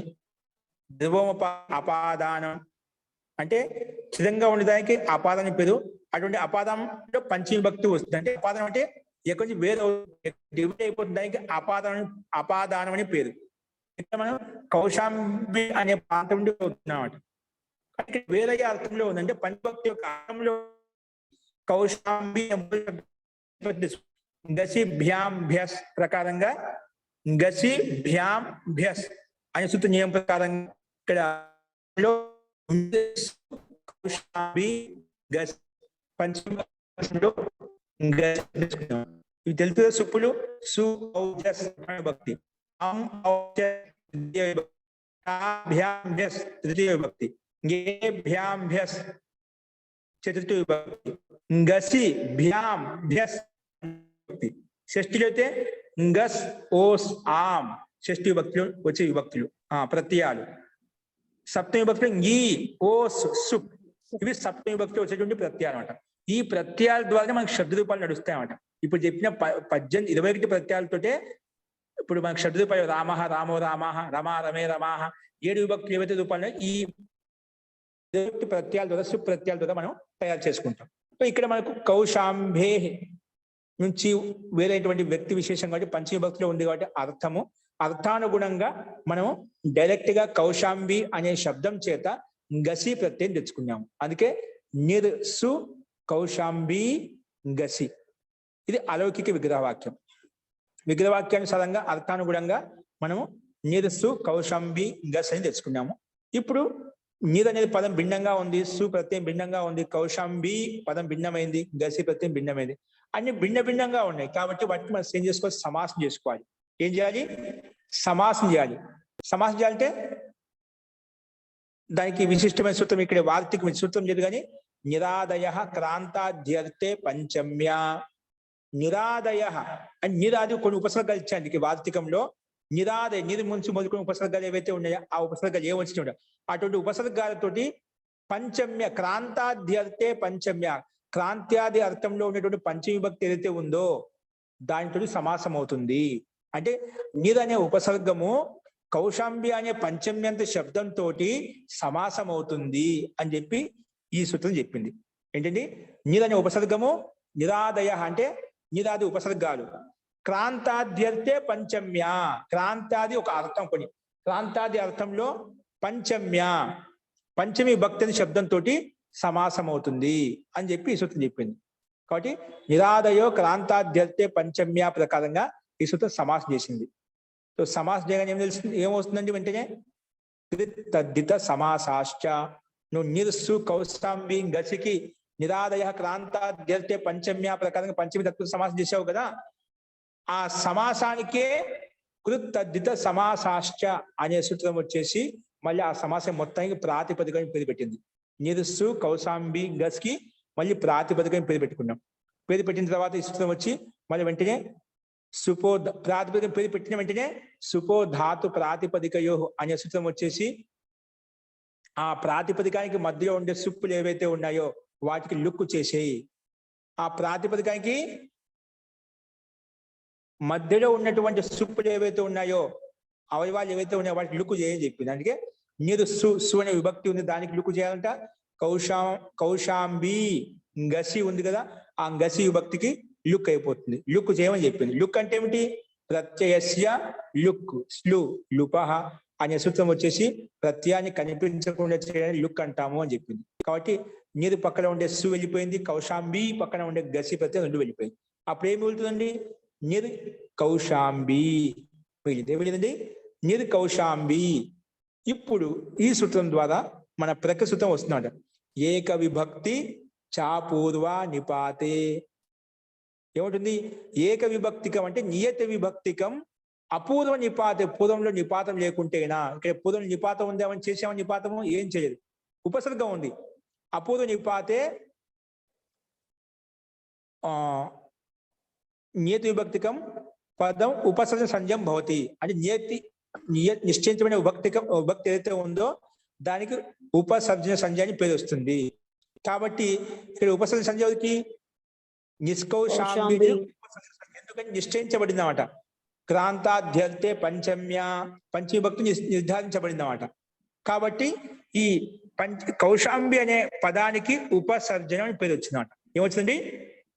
ధ్రువోప అపాదానం అంటే స్థిరంగా ఉండడానికి అపాదాన్ని పేరు. అటువంటి అపాదంలో పంచమి భక్తి వస్తుంది. అంటే అపాదనం అంటే ఎక్కడి నుంచి వేరే డివైడ్ అయిపోతుంది, దానికి అపాదానం అని పేరు. ఇక్కడ మనం కౌశాంబి అనే ప్రాంతం నుండి అవుతున్నామట. ఇక్కడ వేరే అర్థంలో ఉందంటే పంచభక్తి యొక్క అర్థంలో కౌశాంబి గసిభ్యాంభ్యస్ ప్రకారంగా గసిభ్యాంభ్యస్ అనే సూత్ర నియమం ప్రకారంగా ఇక్కడ కౌశాంబి గసి పంచభక్తిలో ఇవి తెలుగులో సుప్పులు సు ఔజస్ భక్తి, తృతీయ విభక్తి, గేభ్యాంభ్యస్ చతుర్థ విభక్తి, గసి భ్యాంభ్యస్ విభక్తి. షష్ఠిలో అయితే గస్ ఓస్ ఆమ్ షష్ఠి విభక్తిలో వచ్చే విభక్తులు ప్రత్యయాలు. సప్తమి విభక్తిలో ఈ ఓస్ సుప్ ఇవి సప్తమి విభక్తిలో వచ్చేటువంటి ప్రత్యయాలు అనమాట. ఈ ప్రత్యయాల ద్వారానే మనకు శబ్ద రూపాలు నడుస్తాయన్నమాట. ఇప్పుడు చెప్పిన 21 ప్రత్యయాలతోటే ఇప్పుడు మనకు శబ్ద రూపాయలు రామ రామో రామ రమ రమే రమాహ 7 విభక్తులు ఏవైతే రూపాలు ఈ ప్రత్యయాల ద్వారా సుప్రత్యయాల ద్వారా మనం తయారు చేసుకుంటాం. సో ఇక్కడ మనకు కౌశాంబే నుంచి వేరేటువంటి వ్యక్తి విశేషం కాబట్టి పంచమి భక్తిలో ఉంది కాబట్టి అర్థానుగుణంగా మనం డైరెక్ట్ గా కౌశాంబి అనే శబ్దం చేత గసి ప్రత్యయం తెచ్చుకున్నాము. అందుకే నిర్సు కౌశాంబి గసి. ఇది అలౌకిక విగ్రహవాక్యం. విగ్రహవాక్యానుసారంగా అర్థానుగుణంగా మనము నిర్సు కౌశాంబి గసి అని తెచ్చుకున్నాము. ఇప్పుడు నీరు అనేది పదం భిన్నంగా ఉంది, సు ప్రత్యయం భిన్నంగా ఉంది, కౌశాంబి పదం భిన్నమైంది, గసి ప్రత్యయం భిన్నమైంది. అన్ని భిన్నంగా ఉన్నాయి కాబట్టి వాటిని మనం ఏం చేసుకోవాలి? సమాసం చేసుకోవాలి. ఏం చేయాలి? సమాసం చేయాలి. సమాసం చేయాలంటే దానికి విశిష్టమైన సూత్రం ఇక్కడ వార్తిక సూత్రం లేదు కానీ నిరాదయ క్రాంతాధ్యర్థే పంచమ్య. నిరాదయ అని నిరాది కొన్ని ఉపసర్గాలు ఇచ్చాను వార్తికంలో. నిరాదయ నీరు ముంచి మొదలుకొని ఉపసర్గాలు ఏవైతే ఉన్నాయో ఆ ఉపసర్గాలు ఏమి వచ్చినాయో అటువంటి ఉపసర్గాలతోటి పంచమ్య క్రాంతాధ్యర్థే పంచమ్య క్రాంత్యాది అర్థంలో ఉన్నటువంటి పంచమి విభక్తి ఏదైతే ఉందో దానితో సమాసం అవుతుంది. అంటే నిర్ అనే ఉపసర్గము కౌశాంబి అనే పంచమ్యంత శబ్దంతో సమాసం అవుతుంది అని చెప్పి ఈ సూత్రం చెప్పింది. ఏంటండి? నిర్ అనే ఉపసర్గము, నిరాదయ అంటే నిరాది ఉపసర్గాలు, క్రాంతాద్యర్థే పంచమ్య, క్రాంతాది ఒక అర్థం కొని, క్రాంతాది అర్థంలో పంచమ్య పంచమి భక్తి శబ్దంతో సమాసం అవుతుంది అని చెప్పి ఈ సూత్రం చెప్పింది. కాబట్టి నిరాదయో క్రాంతాద్యర్థే పంచమ్య ప్రకారంగా ఈ సూత్రం సమాసం చేసింది. సో సమాసం చేయగానే ఏం తెలుస్తుంది, ఏమవుతుందండి? వెంటనే తద్దిత సమాసాశ్చ, నువ్వు నిర్సు కౌశాంబి గసికి నిరాదయ క్రాంతాద్యర్థే పంచమ్య ప్రకారంగా పంచమి తత్వ సమాసం చేసావు కదా, ఆ సమాసానికే కృతద్దిత సమాసాశ్చ అనే సూత్రం వచ్చేసి మళ్ళీ ఆ సమాసం మొత్తానికి ప్రాతిపదికని పేరు పెట్టింది. నిరుస్సు కౌశాంబి గస్కి మళ్ళీ ప్రాతిపదికని పేరు పెట్టుకున్నాం. పేరు పెట్టిన తర్వాత ఈ సూత్రం వచ్చి మళ్ళీ వెంటనే ప్రాతిపదిక పేరు పెట్టిన వెంటనే సుపోధాతు ప్రాతిపదికయో అనే సూత్రం వచ్చేసి ఆ ప్రాతిపదికానికి మధ్యలో ఉండే సుప్పులు ఏవైతే ఉన్నాయో వాటికి లుక్కు చేసేయి. ఆ ప్రాతిపదికానికి మధ్యలో ఉన్నటువంటి సుప్పులు ఏవైతే ఉన్నాయో, అవయవాలు ఏవైతే ఉన్నాయో వాటికి లుక్కు చేయని చెప్పింది. అందుకే మీరు సు అనే విభక్తి ఉంది, దానికి లుక్కు చేయాలంట. కౌశాంబి గసి ఉంది కదా, ఆ గసి విభక్తికి లుక్ అయిపోతుంది, లుక్ చేయమని చెప్పింది. లుక్ అంటే ఏమిటి? ప్రత్యయస్య లుక్, స్లు లుపహ అనే సూత్రం వచ్చేసి ప్రత్యయాన్ని కనిపించకుండా చేయడానికి లుక్ అంటాము అని చెప్పింది. కాబట్టి నీరు పక్కన ఉండే సు వెళ్ళిపోయింది, కౌశాంబి పక్కన ఉండే గసి ప్రత్యయం రెండు వెళ్ళిపోయింది. అప్పుడు ఏమి వెళ్తుందండి? నిర్ కౌశాంబి వెళ్ళిందండి, నిర్ కౌశాంబి. ఇప్పుడు ఈ సూత్రం ద్వారా మన ప్రక్క సూత్రం వస్తుందట. ఏక విభక్తి చాపూర్వ నిపాతే. ఏముంటుంది? ఏక విభక్తికం అంటే నియత విభక్తికం అపూర్వ నిపాతే, పూర్వంలో నిపాతం లేకుంటేనా. ఇక్కడ పూర్వం నిపాతం ఉంది, ఏమని చేసామని నిపాతము ఏం చేయదు, ఉపసర్గం ఉంది. అపూర్వ నిపాతే నియత విభక్తికం పదం ఉపసర్జన సంజ్ఞం భవతి. అంటే నిశ్చయించబడిన విభక్తి ఏదైతే ఉందో దానికి ఉపసర్జన సంజ్ఞ అని పేరు వస్తుంది. కాబట్టి ఇక్కడ ఉపసర్జన సంజ్ఞకి నిష్కౌశాంబి, ఎందుకని నిశ్చయించబడింది అన్నమాట. క్రాంతాధ్యర్థే పంచమ్య, పంచమి భక్తి నిర్ధారించబడింది అన్నమాట. కాబట్టి ఈ కౌశాంబి అనే పదానికి ఉపసర్జన అని పేరు వచ్చిందన్నమాట. ఏమొచ్చిందండి?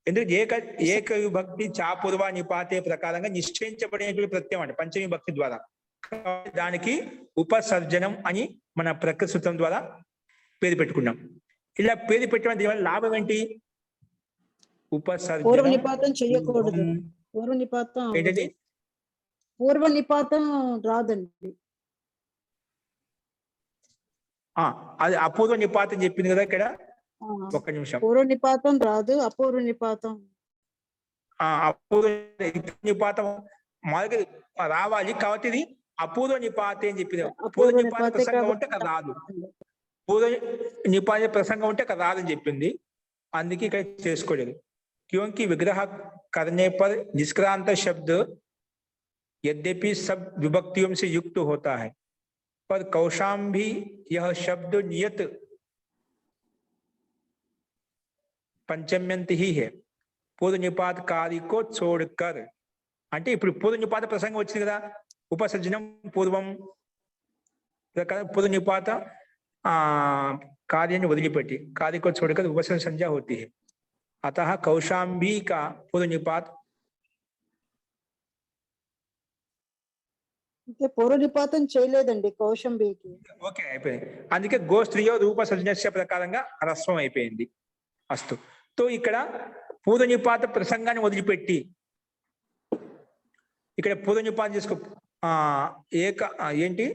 ఎందుకంటే ఏక విభక్తి చాపూర్వ నిపాతే ప్రకారంగా నిశ్చయించబడినటువంటి ప్రత్యయం అంటే పంచమి భక్తి ద్వారా, దానికి ఉపసర్జనం అని మన ప్రకృతి సూత్రం ద్వారా పేరు పెట్టుకున్నాం. ఇలా పేరు పెట్టడం దీనివల్ల లాభం ఏంటి? ఉపసర్జనం. పూర్వ నిపాతం చెయ్యకూడదు. పూర్వ నిపాతం ఏంటంటే పూర్వ నిపాతం రాదండి. అది అపూర్వ నిపాతం చెప్పింది కదా ఇక్కడ. ఒక్క నిమిషం. పూర్వ నిపాతం రాదు, అపూర్వ నిపాతం. అపూర్వ నిపాతం మాదిరిగా రావాలి. కాబట్టి ఇది అపూర్వ నిపాతే అని చెప్పింది. పూర్వ నిపాత ప్రసంగం ఉంటే అక్కడ రాదు, పూర్వ నిపాత ప్రసంగం ఉంటే అక్కడ రాదని చెప్పింది. అందుకే ఇక్కడ చేసుకోలేదు. क्योंकि विग्रह करने पर निष्क्रांत शब्द यद्यपि सब विभक्तियों से युक्त होता है, पर कौशांबी यह शब्द नियत पंचम्यंत ही है, पूर्व निपात कार्य को छोड़कर. అంటే ఇప్పుడు పూర్వ నిపాత ప్రసంగం వచ్చింది కదా, ఉపసర్జనం పూర్వం పూర్వ నిపాత कार्याన్ని వదిలిపెట్టి कार्य को छोड़कर उपसर्जन संज्ञा होती है. अतः कौशांबी का पूर्व निपात పూర్వ నిపాతం చేయలేదండి కౌశాంబికి. ఓకే, అయిపోయింది. అందుకే గోస్త్రీయో రూప సర్జనస్య ప్రకారంగా రస్వం అయిపోయింది. అస్తు. తో ఇక్కడ పూర్వ నిపాత ప్రసంగాన్ని వదిలిపెట్టి ఇక్కడ పూర్వ నిపాతం చేసుకో. ఏంటి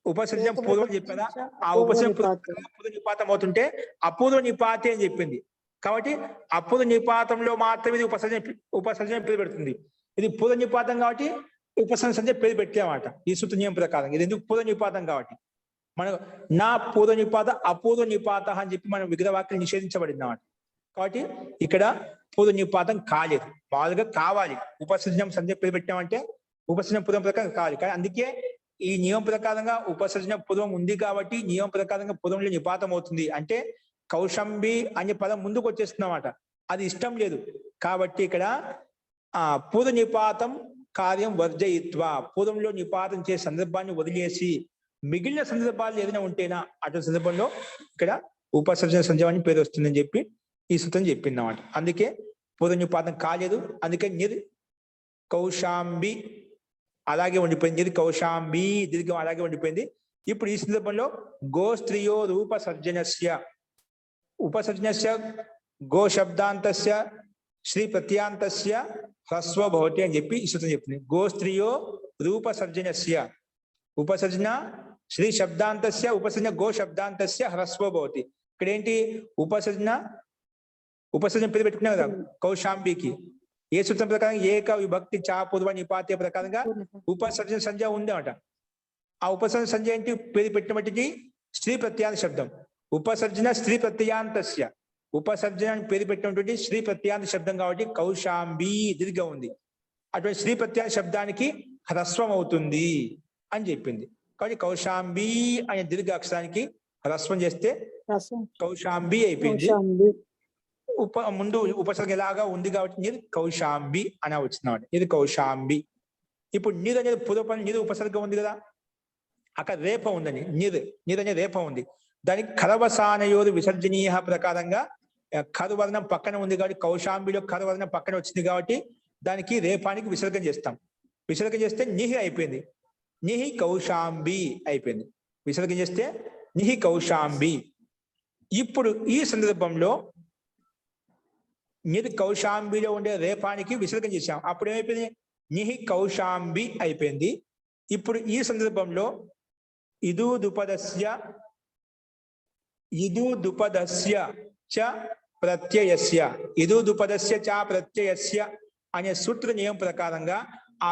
ఉపసర్జనం పూర్వం చెప్పారా? ఆ ఉపసర్జనం పూర్వ నిపాతం అవుతుంటే అపూర్వ నిపాతి అని చెప్పింది. కాబట్టి అపూర్వ నిపాతంలో మాత్రమే ఇది ఉపసర్జన పేరు పెడుతుంది. ఇది పూర్వ నిపాతం కాబట్టి ఉపసర్జన పేరు పెట్టామన్నమాట ఈ సూత్ర నియమం ప్రకారం. ఇది ఎందుకు పూర్వ నిపాతం కాబట్టి మన నా పూర్వ నిపాత అపూర్వ నిపాత అని చెప్పి మన విగ్రహవాక్యం నిషేధించబడింది అన్నమాట. కాబట్టి ఇక్కడ పూర్వ నిపాతం కాలేదు, మామూలుగా కావాలి. ఉపసర్జనం సంధ్య పేరు పెట్టామంటే ఉపసర్జన పూర్వం ప్రకారం కావాలి. కానీ అందుకే ఈ నియమం ప్రకారంగా ఉపసర్జన పూర్వం ఉంది కాబట్టి నియమం ప్రకారంగా పూర్వంలో నిపాతం అవుతుంది. అంటే కౌశంబి అనే పదం ముందుకు వచ్చేస్తుందన్నమాట. అది ఇష్టం లేదు కాబట్టి ఇక్కడ పూర్వ నిపాతం కార్యం వర్జయిత్వ, పూర్వంలో నిపాతం చేసే సందర్భాన్ని వదిలేసి మిగిలిన సందర్భాలు ఏదైనా ఉంటేనా అటువంటి సందర్భంలో ఇక్కడ ఉపసర్జన సంజయం అని పేరు వస్తుందని చెప్పి ఈ సూత్రం చెప్పింది అన్నమాట. అందుకే పూర్వ నిపాతం కాలేదు, అందుకే నిర్ కౌశాంబి అలాగే ఉండిపోయింది. నిర్ కౌశాంబి దీర్ఘం అలాగే ఉండిపోయింది. ఇప్పుడు ఈ సందర్భంలో గోస్త్రియో రూపసర్జనస్య ఉపసర్జనస్య గో శబ్దాంతస్య శ్రీ ప్రత్యాంతస్య హ్రస్వ భవతి అని చెప్పి ఈ సూత్రం చెప్తుంది. గోస్త్రియో రూపసర్జనస్య ఉపసర్జన శ్రీ శబ్దాంతస్య ఉపసర్జన గో శబ్దాంతస్య హ్రస్వ భవతి. ఇక్కడ ఏంటి ఉపసర్జన పేరు పెట్టుకున్నాం కదా కౌశాంబికి. ఏ సూత్రం ప్రకారం ఏక విభక్తి చా పూర్వ నిపాతే ప్రకారంగా ఉపసర్జన సంజ్ఞ ఉంది అన్నమాట. ఆ ఉపసర్జన సంజ్ఞ ఏంటి పేరు పెట్టిన బట్టి స్త్రీ ప్రత్యాంత శబ్దం. ఉపసర్జన స్త్రీ ప్రత్యాంతస్య ఉపసర్జన అని పేరు పెట్టినటువంటి స్త్రీ ప్రత్యాంత శబ్దం కాబట్టి కౌశాంబి దీర్ఘ ఉంది. అటువంటి స్త్రీ ప్రత్యాంత శబ్దానికి హ్రస్వం అవుతుంది అని చెప్పింది. కాబట్టి కౌశాంబి అనే దీర్ఘ అక్షరానికి హ్రస్వం చేస్తే కౌశాంబి అయిపోయింది. ముందు ఉపసర్గ ఎలాగా ఉంది కాబట్టి నీరు కౌశాంబి అని వచ్చింది. ఇది కౌశాంబి. ఇప్పుడు నీరు అనేది పూర్వపరం నీరు ఉపసర్గ ఉంది కదా, అక్కడ రేప ఉందని నీరు అనే రేప ఉంది. దానికి కరవసానయోరు విసర్జనీయ ప్రకారంగా కరువర్ణం పక్కన ఉంది కాబట్టి కౌశాంబిలో కరువర్ణం పక్కన వచ్చింది కాబట్టి దానికి రేపానికి విసర్గం చేస్తాం. విసర్గం చేస్తే నిహి అయిపోయింది. నిహి కౌశాంబి అయిపోయింది. విసర్గం చేస్తే నిహి కౌశాంబి. ఇప్పుడు ఈ సందర్భంలో నిర్ కౌశాంబిలో ఉండే రేపానికి విసర్గం చేశాం. అప్పుడు ఏమైపోయింది? నిహి కౌశాంబి అయిపోయింది. ఇప్పుడు ఈ సందర్భంలో ఇదు దుపదస్య చ ప్రత్యయస్య అనే సూత్ర నియమం ప్రకారంగా ఆ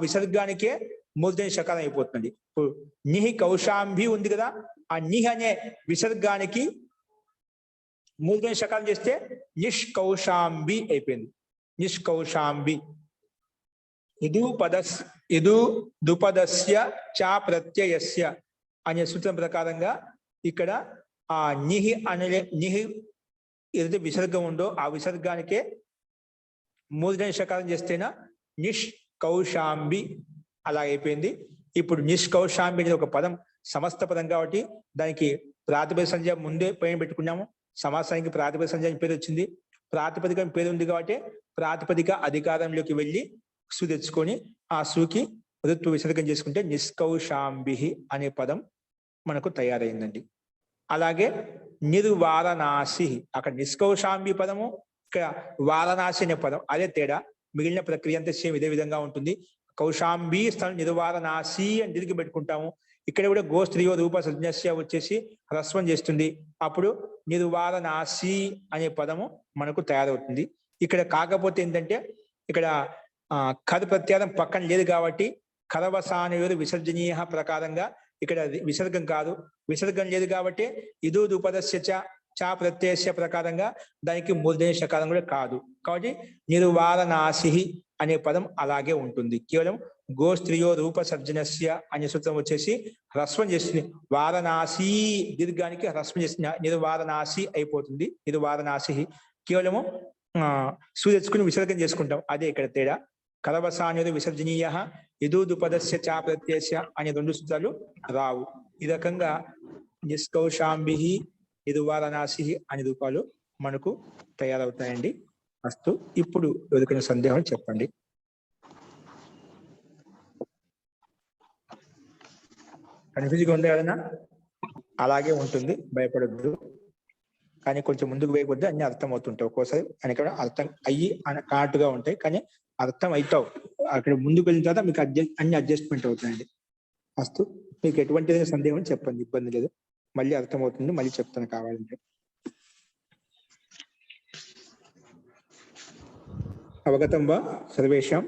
విసర్గానికే మూర్ధన్య శకారం అయిపోతుంది. ఇప్పుడు నిహి కౌశాంబి ఉంది కదా, ఆ నిహి అనే విసర్గానికి మూర్ధన్య శకారం చేస్తే నిష్కౌశాంబి అయిపోయింది. నిష్కౌశాంబి. ఇదు దుపదస్య చ ప్రత్యయస్య అనే సూత్రం ప్రకారంగా ఇక్కడ ఆ నిహి ఏదైతే విసర్గం ఉందో ఆ విసర్గానికే మూర్ధన్య శకారం చేస్తేనా నిష్కౌశాంబి అలా అయిపోయింది. ఇప్పుడు నిష్కౌశాంబి అనేది ఒక పదం సమస్త పదం కాబట్టి దానికి ప్రాతిపదిక సంజ్ఞ ముందే పైన పెట్టుకున్నాము. సమాసానికి ప్రాతిపదిక సంజ్ఞ పేరు వచ్చింది. ప్రాతిపదిక పేరు ఉంది కాబట్టి ప్రాతిపదిక అధికారంలోకి వెళ్ళి సు తెచ్చుకొని ఆ సుకి ఋత్వ విసర్గం చేసుకుంటే నిష్కౌశాంబి అనే పదం మనకు తయారైందండి. అలాగే నిర్వారణాసి, అక్కడ నిష్కౌశాంబి పదము, ఇక్కడ వారణాసి అనే పదం, అదే తేడా. మిగిలిన ప్రక్రియ అంతా సేమ్ ఇదే విధంగా ఉంటుంది. కౌశాంబి స్థలం నిర్వారణాసి అని తిరిగి పెట్టుకుంటాము. ఇక్కడ కూడా గోస్త్రియో రూప సంజ్ఞస్య వచ్చేసి హ్రస్వం చేస్తుంది. అప్పుడు నిర్వారణాసి అనే పదము మనకు తయారవుతుంది. ఇక్కడ కాకపోతే ఏంటంటే ఇక్కడ కర్ ప్రత్యారం పక్కన లేదు కాబట్టి కరవసానయోరు విసర్జనీయ ప్రకారంగా ఇక్కడ విసర్గం కాదు. విసర్గం లేదు కాబట్టి ఇదు దుపదస్య చ ప్రత్యయస్య ప్రకారంగా దానికి మూర్ధన్య శకారం కూడా కాదు. కాబట్టి నిర్వారణాసి అనే పదం అలాగే ఉంటుంది. కేవలం గోస్త్రియో రూపసర్జనస్య అనే సూత్రం వచ్చేసి హ్రస్వం చేస్తుంది. వారణాసి దీర్ఘానికి హ్రస్వం చేస్తుంది. నిర్వారణాసి అయిపోతుంది. నిర్వారణాసి కేవలము సు తెచ్చుకుని విసర్గం చేసుకుంటాం. అదే ఇక్కడ తేడా. కరవసాన్యుడు విసర్జనీయ ఇదు దుపదస్య చ ప్రత్యయస్య అనే రెండు సూత్రాలు రావు. ఈ రకంగా నిష్కౌశాంబి నిర్వారణాసి అనే రూపాలు మనకు తయారవుతాయండి. అస్తు. ఇప్పుడు ఎవరికైనా సందేహం చెప్పండి. కన్ఫ్యూజ్గా ఉంది కదన్నా? అలాగే ఉంటుంది, భయపడద్దు. కానీ కొంచెం ముందుకు వేయకొద్దు, అన్ని అర్థం అవుతుంటాయి. ఒక్కోసారి అని కూడా అర్థం అయ్యి కాటుగా ఉంటాయి, కానీ అర్థం అవుతావు. అక్కడ ముందుకు వెళ్ళిన తర్వాత మీకు అన్ని అడ్జస్ట్మెంట్ అవుతాయండి. అస్తు. మీకు ఎటువంటి సందేహం చెప్పండి, ఇబ్బంది లేదు. మళ్ళీ అర్థమవుతుంది, మళ్ళీ చెప్తాను కావాలంటే. అవగతం వా సర్వేషాం?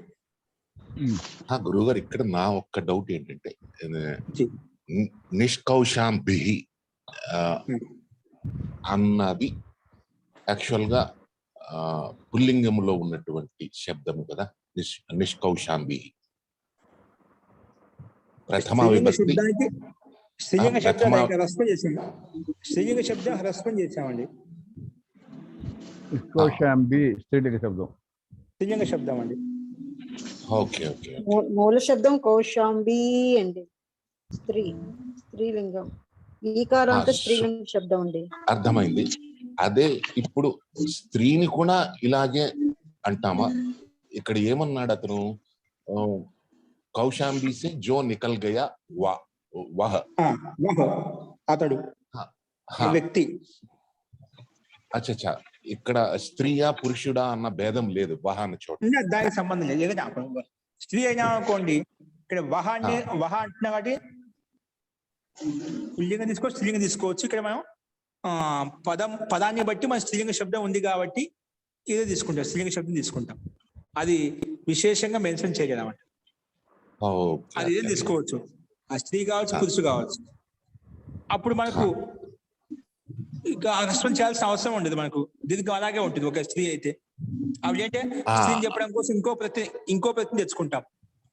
గురువు గారు, ఇక్కడ నా ఒక్క డౌట్ ఏంటంటే నిష్కౌశాంబి అన్నది యాక్చువల్ గా పుల్లింగంలో ఉన్నటువంటి శబ్దము కదా. నిష్కౌశాంబి ప్రథమ విభక్తి స్త్రీలింగ శబ్దం ప్రథమ దానికి హ్రస్వం చేసాం. స్త్రీలింగ శబ్దం హ్రస్వం చేసామండి. కౌశాంబి స్త్రీలింగ శబ్దం. స్త్రీలింగ శబ్దం అండి. ఓకే ఓకే మూల శబ్దం కౌశాంబి అండి. స్త్రీలింగం. ఈకారాంత స్త్రీలింగ శబ్దం అండి. అర్థమైంది. అదే ఇప్పుడు స్త్రీని కూడా ఇలాగే అంటామా? ఇక్కడ ఏమన్నాడు అతను, కౌశాంబి సే జో నికల్ గయా వహ, అతడు వ్యక్తి. అచ్చా, ఇక్కడ స్త్రీయా పురుషుడా అన్న భేదం లేదు వహ అన్న చోట. దానికి సంబంధం లేదు. ఏదైనా స్త్రీ అయినా అనుకోండి, ఇక్కడ వహ అంటున్నా కాబట్టి పుల్లింగం తీసుకోవచ్చు, స్త్రీలింగం తీసుకోవచ్చు. ఇక్కడ మనం పదాన్ని బట్టి మన స్త్రీలింగ శబ్దం ఉంది కాబట్టి ఇదే తీసుకుంటాం, స్త్రీలింగ శబ్దం తీసుకుంటాం. అది విశేషంగా మెన్షన్ చేయగలమంట. అది ఏం తీసుకోవచ్చు, ఆ స్త్రీ కావచ్చు, పురుషు కావచ్చు. అప్పుడు మనకు ఇంకా రెస్పాన్స్ చేయాల్సిన అవసరం ఉండదు. మనకు దీనికి అలాగే ఉంటుంది. ఒక స్త్రీ అయితే అవి ఏంటంటే స్త్రీని చెప్పడం కోసం ఇంకో ప్రతి తెచ్చుకుంటాం.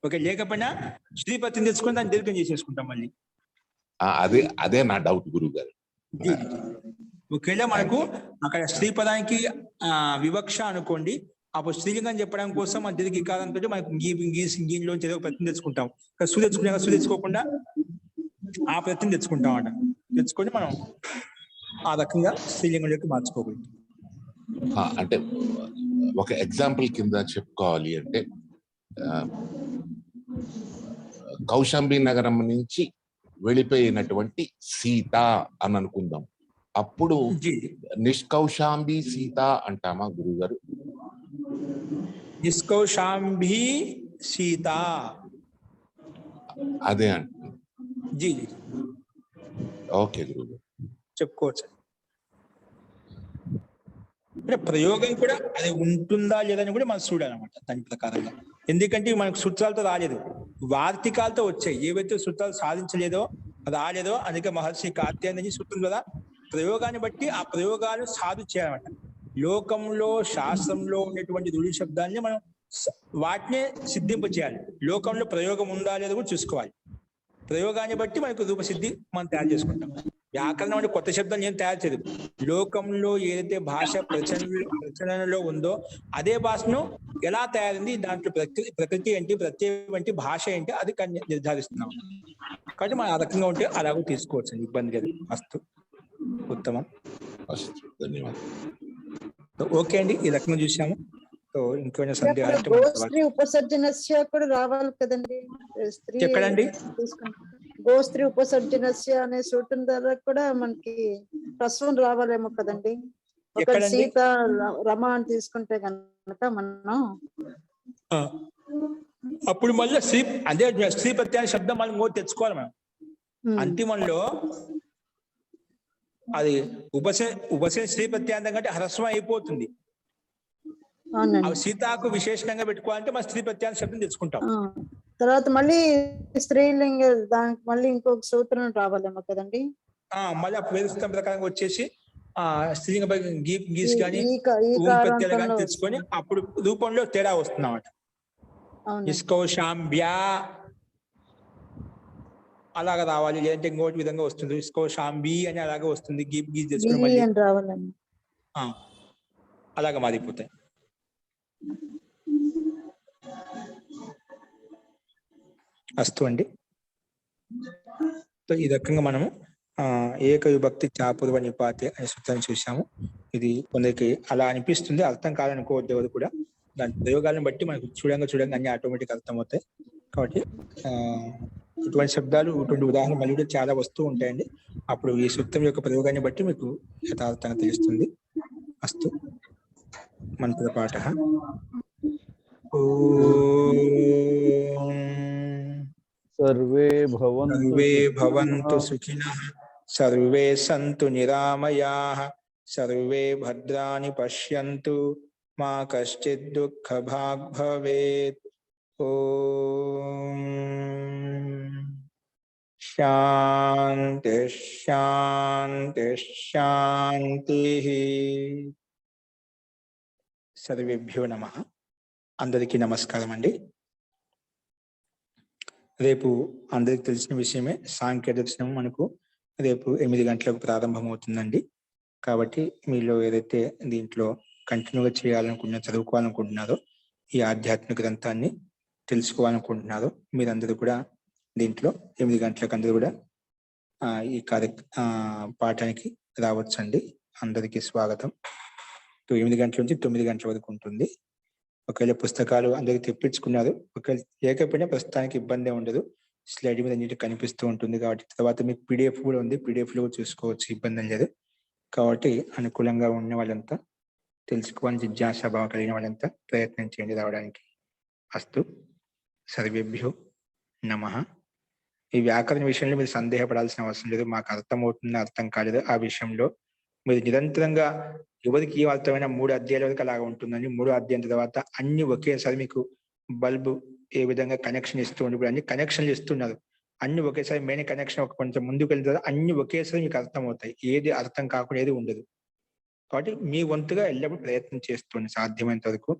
ఓకే, లేకపోయినా స్త్రీ ప్రతిని తెచ్చుకుని దాన్ని దీర్ఘం చేసేసుకుంటాం మళ్ళీ. అదే నా డౌట్ గురువు గారు. ఒకవేళ మనకు అక్కడ స్త్రీ పదానికి వివక్ష అనుకోండి, అప్పుడు స్త్రీలింగం చెప్పడం కోసం మన దీనికి ఇకారంతో మనకు గీలోంచి ఏదో ప్రతిని తెచ్చుకుంటాం. సు తెచ్చుకోకుండా ఆ ప్రతిని తెచ్చుకుంటాం అట. తెచ్చుకొని మనం ఆ రకంగా స్త్రీలింగంలోకి మార్చుకోకూడదు. అంటే ఒక ఎగ్జాంపుల్ కింద చెప్పుకోవాలి అంటే, కౌశాంబి నగరం నుంచి వెళ్ళిపోయినటువంటి సీత అని అనుకుందాం. అప్పుడు నిష్కౌశాంబి సీత అంటామా గురువు గారు? నిష్కౌశాంబి సీత అదే అంట. జీ ఓకే గురువు గారు, చెప్పుకోవచ్చు. అంటే ప్రయోగం కూడా అది ఉంటుందా లేదని కూడా మనం చూడాలన్నమాట దాని ప్రకారంగా. ఎందుకంటే మనకు సూత్రాలతో రాలేదు, వార్తికాలతో వచ్చాయి. ఏవైతే సూత్రాలు సాధించలేదో రాలేదో, అందుకే మహర్షి కార్తీయ సూత్రం కదా ప్రయోగాన్ని బట్టి ఆ ప్రయోగాలు సాధు చేయాలన్నమాట. లోకంలో శాస్త్రంలో ఉన్నటువంటి రుడి శబ్దాన్ని మనం వాటినే సిద్ధింప చేయాలి. లోకంలో ప్రయోగం ఉందా లేదో కూడా చూసుకోవాలి. ప్రయోగాన్ని బట్టి మనకు రూపసిద్ధి మనం తయారు చేసుకుంటాం. వ్యాకరణం అంటే కొత్త శబ్దాలు ఏం తయారు చేయదు. లోకంలో ఏదైతే భాష ప్రచలనలో ఉందో అదే భాషను ఎలా తయారైంది, దాంట్లో ప్రకృతి ఏంటి, ప్రత్యయం ఏంటి, భాష ఏంటి, అది నిర్ధారిస్తున్నాం. కాబట్టి మనం ఆ రకంగా ఉంటే అలాగూ తీసుకోవచ్చు, ఇబ్బంది లేదు. అస్తు, ఉత్తమం, ధన్యవాదాలు. ఓకే అండి, ఈ రకంగా చూసాము. సో ఇంకేమైనా సందేహాలు అంటే గోస్త్రీ ఉపసర్జనస్య కూడా రావాలి కదండి. స్త్రీ ఎక్కడండి? గోస్త్రీ ఉపసర్జనస్య అనే సూత్రం ద్వారా కూడా మనకి ప్రసవం రావాలేమో కదండి. ఒక సీత రమ అని తీసుకుంటే కనుక మనం అప్పుడు మళ్ళీ అదే స్త్రీ ప్రత్యయ శబ్దం మళ్ళీ ఇంకో తెచ్చుకోవాలి మనం. అంతిమంలో అది ఉపశ స్త్రీ ప్రత్యాంతం కంటే హ్రస్వం అయిపోతుంది. సీతాకు విశేషంగా పెట్టుకోవాలంటే మన స్త్రీ ప్రత్యాన శబ్దం తెచ్చుకుంటాం. తర్వాత మళ్ళీ స్త్రీలింగ దానికి మళ్ళీ ఇంకొక సూత్రం రావాలేమో కదండి. మళ్ళీ ఆ వేదస్థం ప్రకారంగా వచ్చేసి స్త్రీలింగ గీస్ కానీ ప్రత్యాలు కానీ తెచ్చుకొని అప్పుడు రూపంలో తేడా వస్తుందన్నమాట. నిష్కౌశాంబ్యా అలాగా రావాలి, లేదంటే ఇంకోటి విధంగా వస్తుంది. నిష్కౌశాంబి అని అలాగే వస్తుంది. గీస్ తెచ్చుకొని అలాగా మారిపోతాయి. అస్తు అండి. ఈ రకంగా మనము ఏక విభక్తి చాపూర్వ నిపాతే అనే సూత్రాన్ని చూసాము. ఇది కొందరికి అలా అనిపిస్తుంది, అర్థం కాదనుకోవద్దు ఎవరు కూడా. దాని ప్రయోగాలను బట్టి మనకు చూడంగా అన్ని ఆటోమేటిక్ అర్థమవుతాయి. కాబట్టి ఇటువంటి శబ్దాలు, ఇటువంటి ఉదాహరణ మళ్ళీ కూడా చాలా వస్తూ ఉంటాయండి. అప్పుడు ఈ సూత్రం యొక్క ప్రయోగాన్ని బట్టి మీకు యథార్థంగా తెలుస్తుంది. అస్తు, మంత్రపాఠ. సర్వే భవంతు సుఖినః, సర్వే సంతు నిరామయాః, సర్వే భద్రాణి పశ్యంతు, మా కశ్చిద్ దుఃఖభాగ్ భవేత్. ఓం శాంతి శాంతి శాంతి. సర్వేభ్యో నమః. అందరికీ నమస్కారం అండి. రేపు అందరికి తెలిసిన విషయమే, సాంఖ్య దర్శనం మనకు రేపు 8 గంటలకు ప్రారంభమవుతుందండి. కాబట్టి మీలో ఏదైతే దీంట్లో కంటిన్యూగా చేయాలనుకుంటున్నారో, చదువుకోవాలనుకుంటున్నారో, ఈ ఆధ్యాత్మిక గ్రంథాన్ని తెలుసుకోవాలనుకుంటున్నారో మీరందరూ కూడా దీంట్లో 8 గంటలకు అందరూ కూడా ఈ పాఠానికి రావచ్చండి. అందరికీ స్వాగతం. 8 గంటల నుంచి 9 గంటల వరకు ఉంటుంది. ఒకవేళ పుస్తకాలు అందరికి తెప్పించుకున్నారు, ఒకవేళ లేకపోయినా ప్రస్తుతానికి ఇబ్బంది ఉండదు. స్లైడ్ మీద అన్నిటి కనిపిస్తూ ఉంటుంది కాబట్టి తర్వాత మీకు PDF కూడా ఉంది, PDF లో చూసుకోవచ్చు, ఇబ్బంది లేదు. కాబట్టి అనుకూలంగా ఉన్న వాళ్ళంతా, తెలుసుకోవాలని జిజ్ఞాస భావం కలిగిన వాళ్ళంతా ప్రయత్నం చేయండి రావడానికి. అస్తు. సర్వేభ్యో నమః. ఈ వ్యాకరణ విషయంలో మీరు సందేహపడాల్సిన అవసరం లేదు. మాకు అర్థమవుతుంది, అర్థం కాలేదు ఆ విషయంలో మీరు నిరంతరంగా ఎవరికి ఏ అర్థమైన 3 అధ్యాయాల వరకు అలాగా ఉంటుందండి. 3వ అధ్యాయం తర్వాత అన్ని ఒకేసారి మీకు బల్బు ఏ విధంగా కనెక్షన్ ఇస్తూ ఉండి, అన్ని కనెక్షన్లు ఇస్తున్నారు, అన్ని ఒకేసారి మెయిన్ కనెక్షన్ కొంచెం ముందుకు వెళ్ళిన తర్వాత అన్ని ఒకేసారి మీకు అర్థం అవుతాయి. ఏది అర్థం కాకుండా ఏది ఉండదు. కాబట్టి మీ వంతుగా ఎల్లప్పుడూ ప్రయత్నం చేస్తుంది. సాధ్యమైనంత వరకు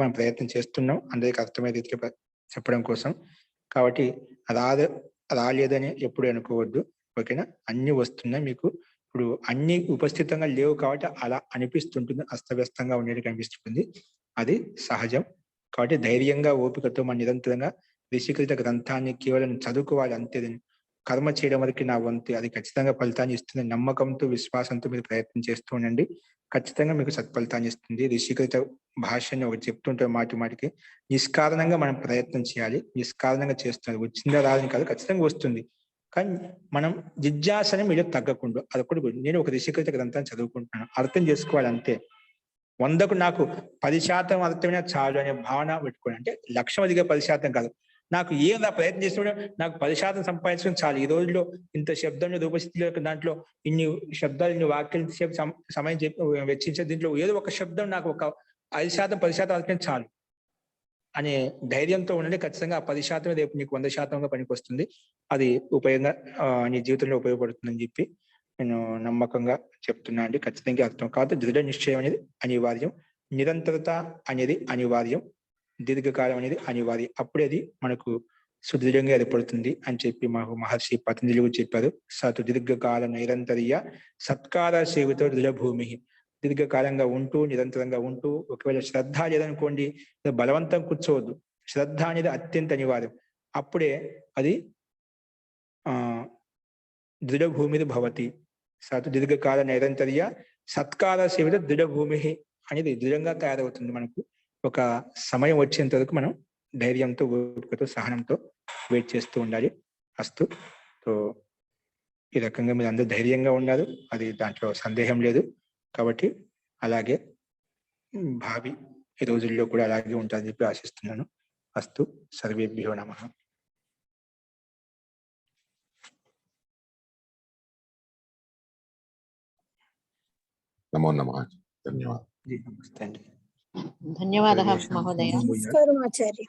మనం ప్రయత్నం చేస్తున్నాం అందరికి అర్థమయ్యే రీతిలో చెప్పడం కోసం. కాబట్టి రాలేదని ఎప్పుడు అనుకోవద్దు, ఓకేనా? అన్ని వస్తున్నాయి మీకు. ఇప్పుడు అన్ని ఉపస్థితంగా లేవు కాబట్టి అలా అనిపిస్తుంటుంది, అస్తవ్యస్తంగా ఉండేది కనిపిస్తుంది, అది సహజం. కాబట్టి ధైర్యంగా ఓపికతో మన నిరంతరంగా ఋషికృత గ్రంథాన్ని కేవలం చదువుకోవాలి అంతే. కర్మ చేయడం వరకు నా వంతు, అది ఖచ్చితంగా ఫలితాన్ని ఇస్తుంది. నమ్మకంతో, విశ్వాసంతో మీరు ప్రయత్నం చేస్తూ ఉండండి, ఖచ్చితంగా మీకు సత్ఫలితాన్ని ఇస్తుంది. ఋషికృత భాషని ఒకటి చెప్తుంటే మాటి మాటికి నిష్కారణంగా మనం ప్రయత్నం చేయాలి. నిష్కారణంగా చేస్తున్నది, వచ్చిందా రాదని కాదు, ఖచ్చితంగా వస్తుంది. కానీ మనం జిజ్ఞాసని మీరు తగ్గకుండా అదొకటి. నేను ఒక ఋషికృత గ్రంథాన్ని చదువుకుంటున్నాను, అర్థం చేసుకోవాలి అంతే. 100కు నాకు 10% అర్థమైనా చాలు అనే భావన పెట్టుకోండి. అంటే లక్ష్యం అదిగా 10% కాదు, నాకు ఏం ప్రయత్నం చేసినా నాకు 10% సంపాదించడం చాలు. ఈ రోజుల్లో ఇంత శబ్దంలో రూపస్థితిలో దాంట్లో ఇన్ని శబ్దాలు, ఇన్ని వాక్యాలు సేపు సమయం వెచ్చించే దీంట్లో ఏదో ఒక శబ్దం నాకు ఒక 5%, 10% అర్థం చాలు అనే ధైర్యంతో ఉండండి. ఖచ్చితంగా ఆ 10% రేపు నీకు 100%గా పనికి వస్తుంది. అది ఉపయోగంగా నీ జీవితంలో ఉపయోగపడుతుందని చెప్పి నేను నమ్మకంగా చెప్తున్నా అండి. ఖచ్చితంగా అర్థం కాదు. దృఢ నిశ్చయం అనేది అనివార్యం, నిరంతరత అనేది అనివార్యం, దీర్ఘకాలం అనేది అనివార్యం. అప్పుడే అది మనకు సుదృఢంగా ఏర్పడుతుంది అని చెప్పి మాకు మహర్షి పతంజలి చెప్పారు. సతు దీర్ఘకాల నిరంతరీయ సత్కార సేవితో దృఢభూమి. దీర్ఘకాలంగా ఉంటూ, నిరంతరంగా ఉంటూ, ఒకవేళ శ్రద్ధ లేదనుకోండి, బలవంతం కూర్చోవద్దు. శ్రద్ధ అనేది అత్యంత అనివార్యం. అప్పుడే అది దృఢభూమిది భవతి. సతు దీర్ఘకాల నిరంతరీయ సత్కార సేవిత దృఢభూమి అనేది దృఢంగా తయారవుతుంది. మనకు ఒక సమయం వచ్చేంత వరకు మనం ధైర్యంతో, ఓపికతో, సహనంతో వెయిట్ చేస్తూ ఉండాలి. అస్తు. సో ఈ రకంగా మీరు అందరూ ధైర్యంగా ఉన్నారు, అది దాంట్లో సందేహం లేదు. కాబట్టి అలాగే భావి ఈ రోజుల్లో కూడా అలాగే ఉంటుందని చెప్పి ఆశిస్తున్నాను. అస్తు. సర్వేభ్యో నమః. నమో నమః. ధన్యవాదాలు. నమస్తే అండి. ధన్యవాదాలు మహోదయ. నమస్కారం ఆచార్య.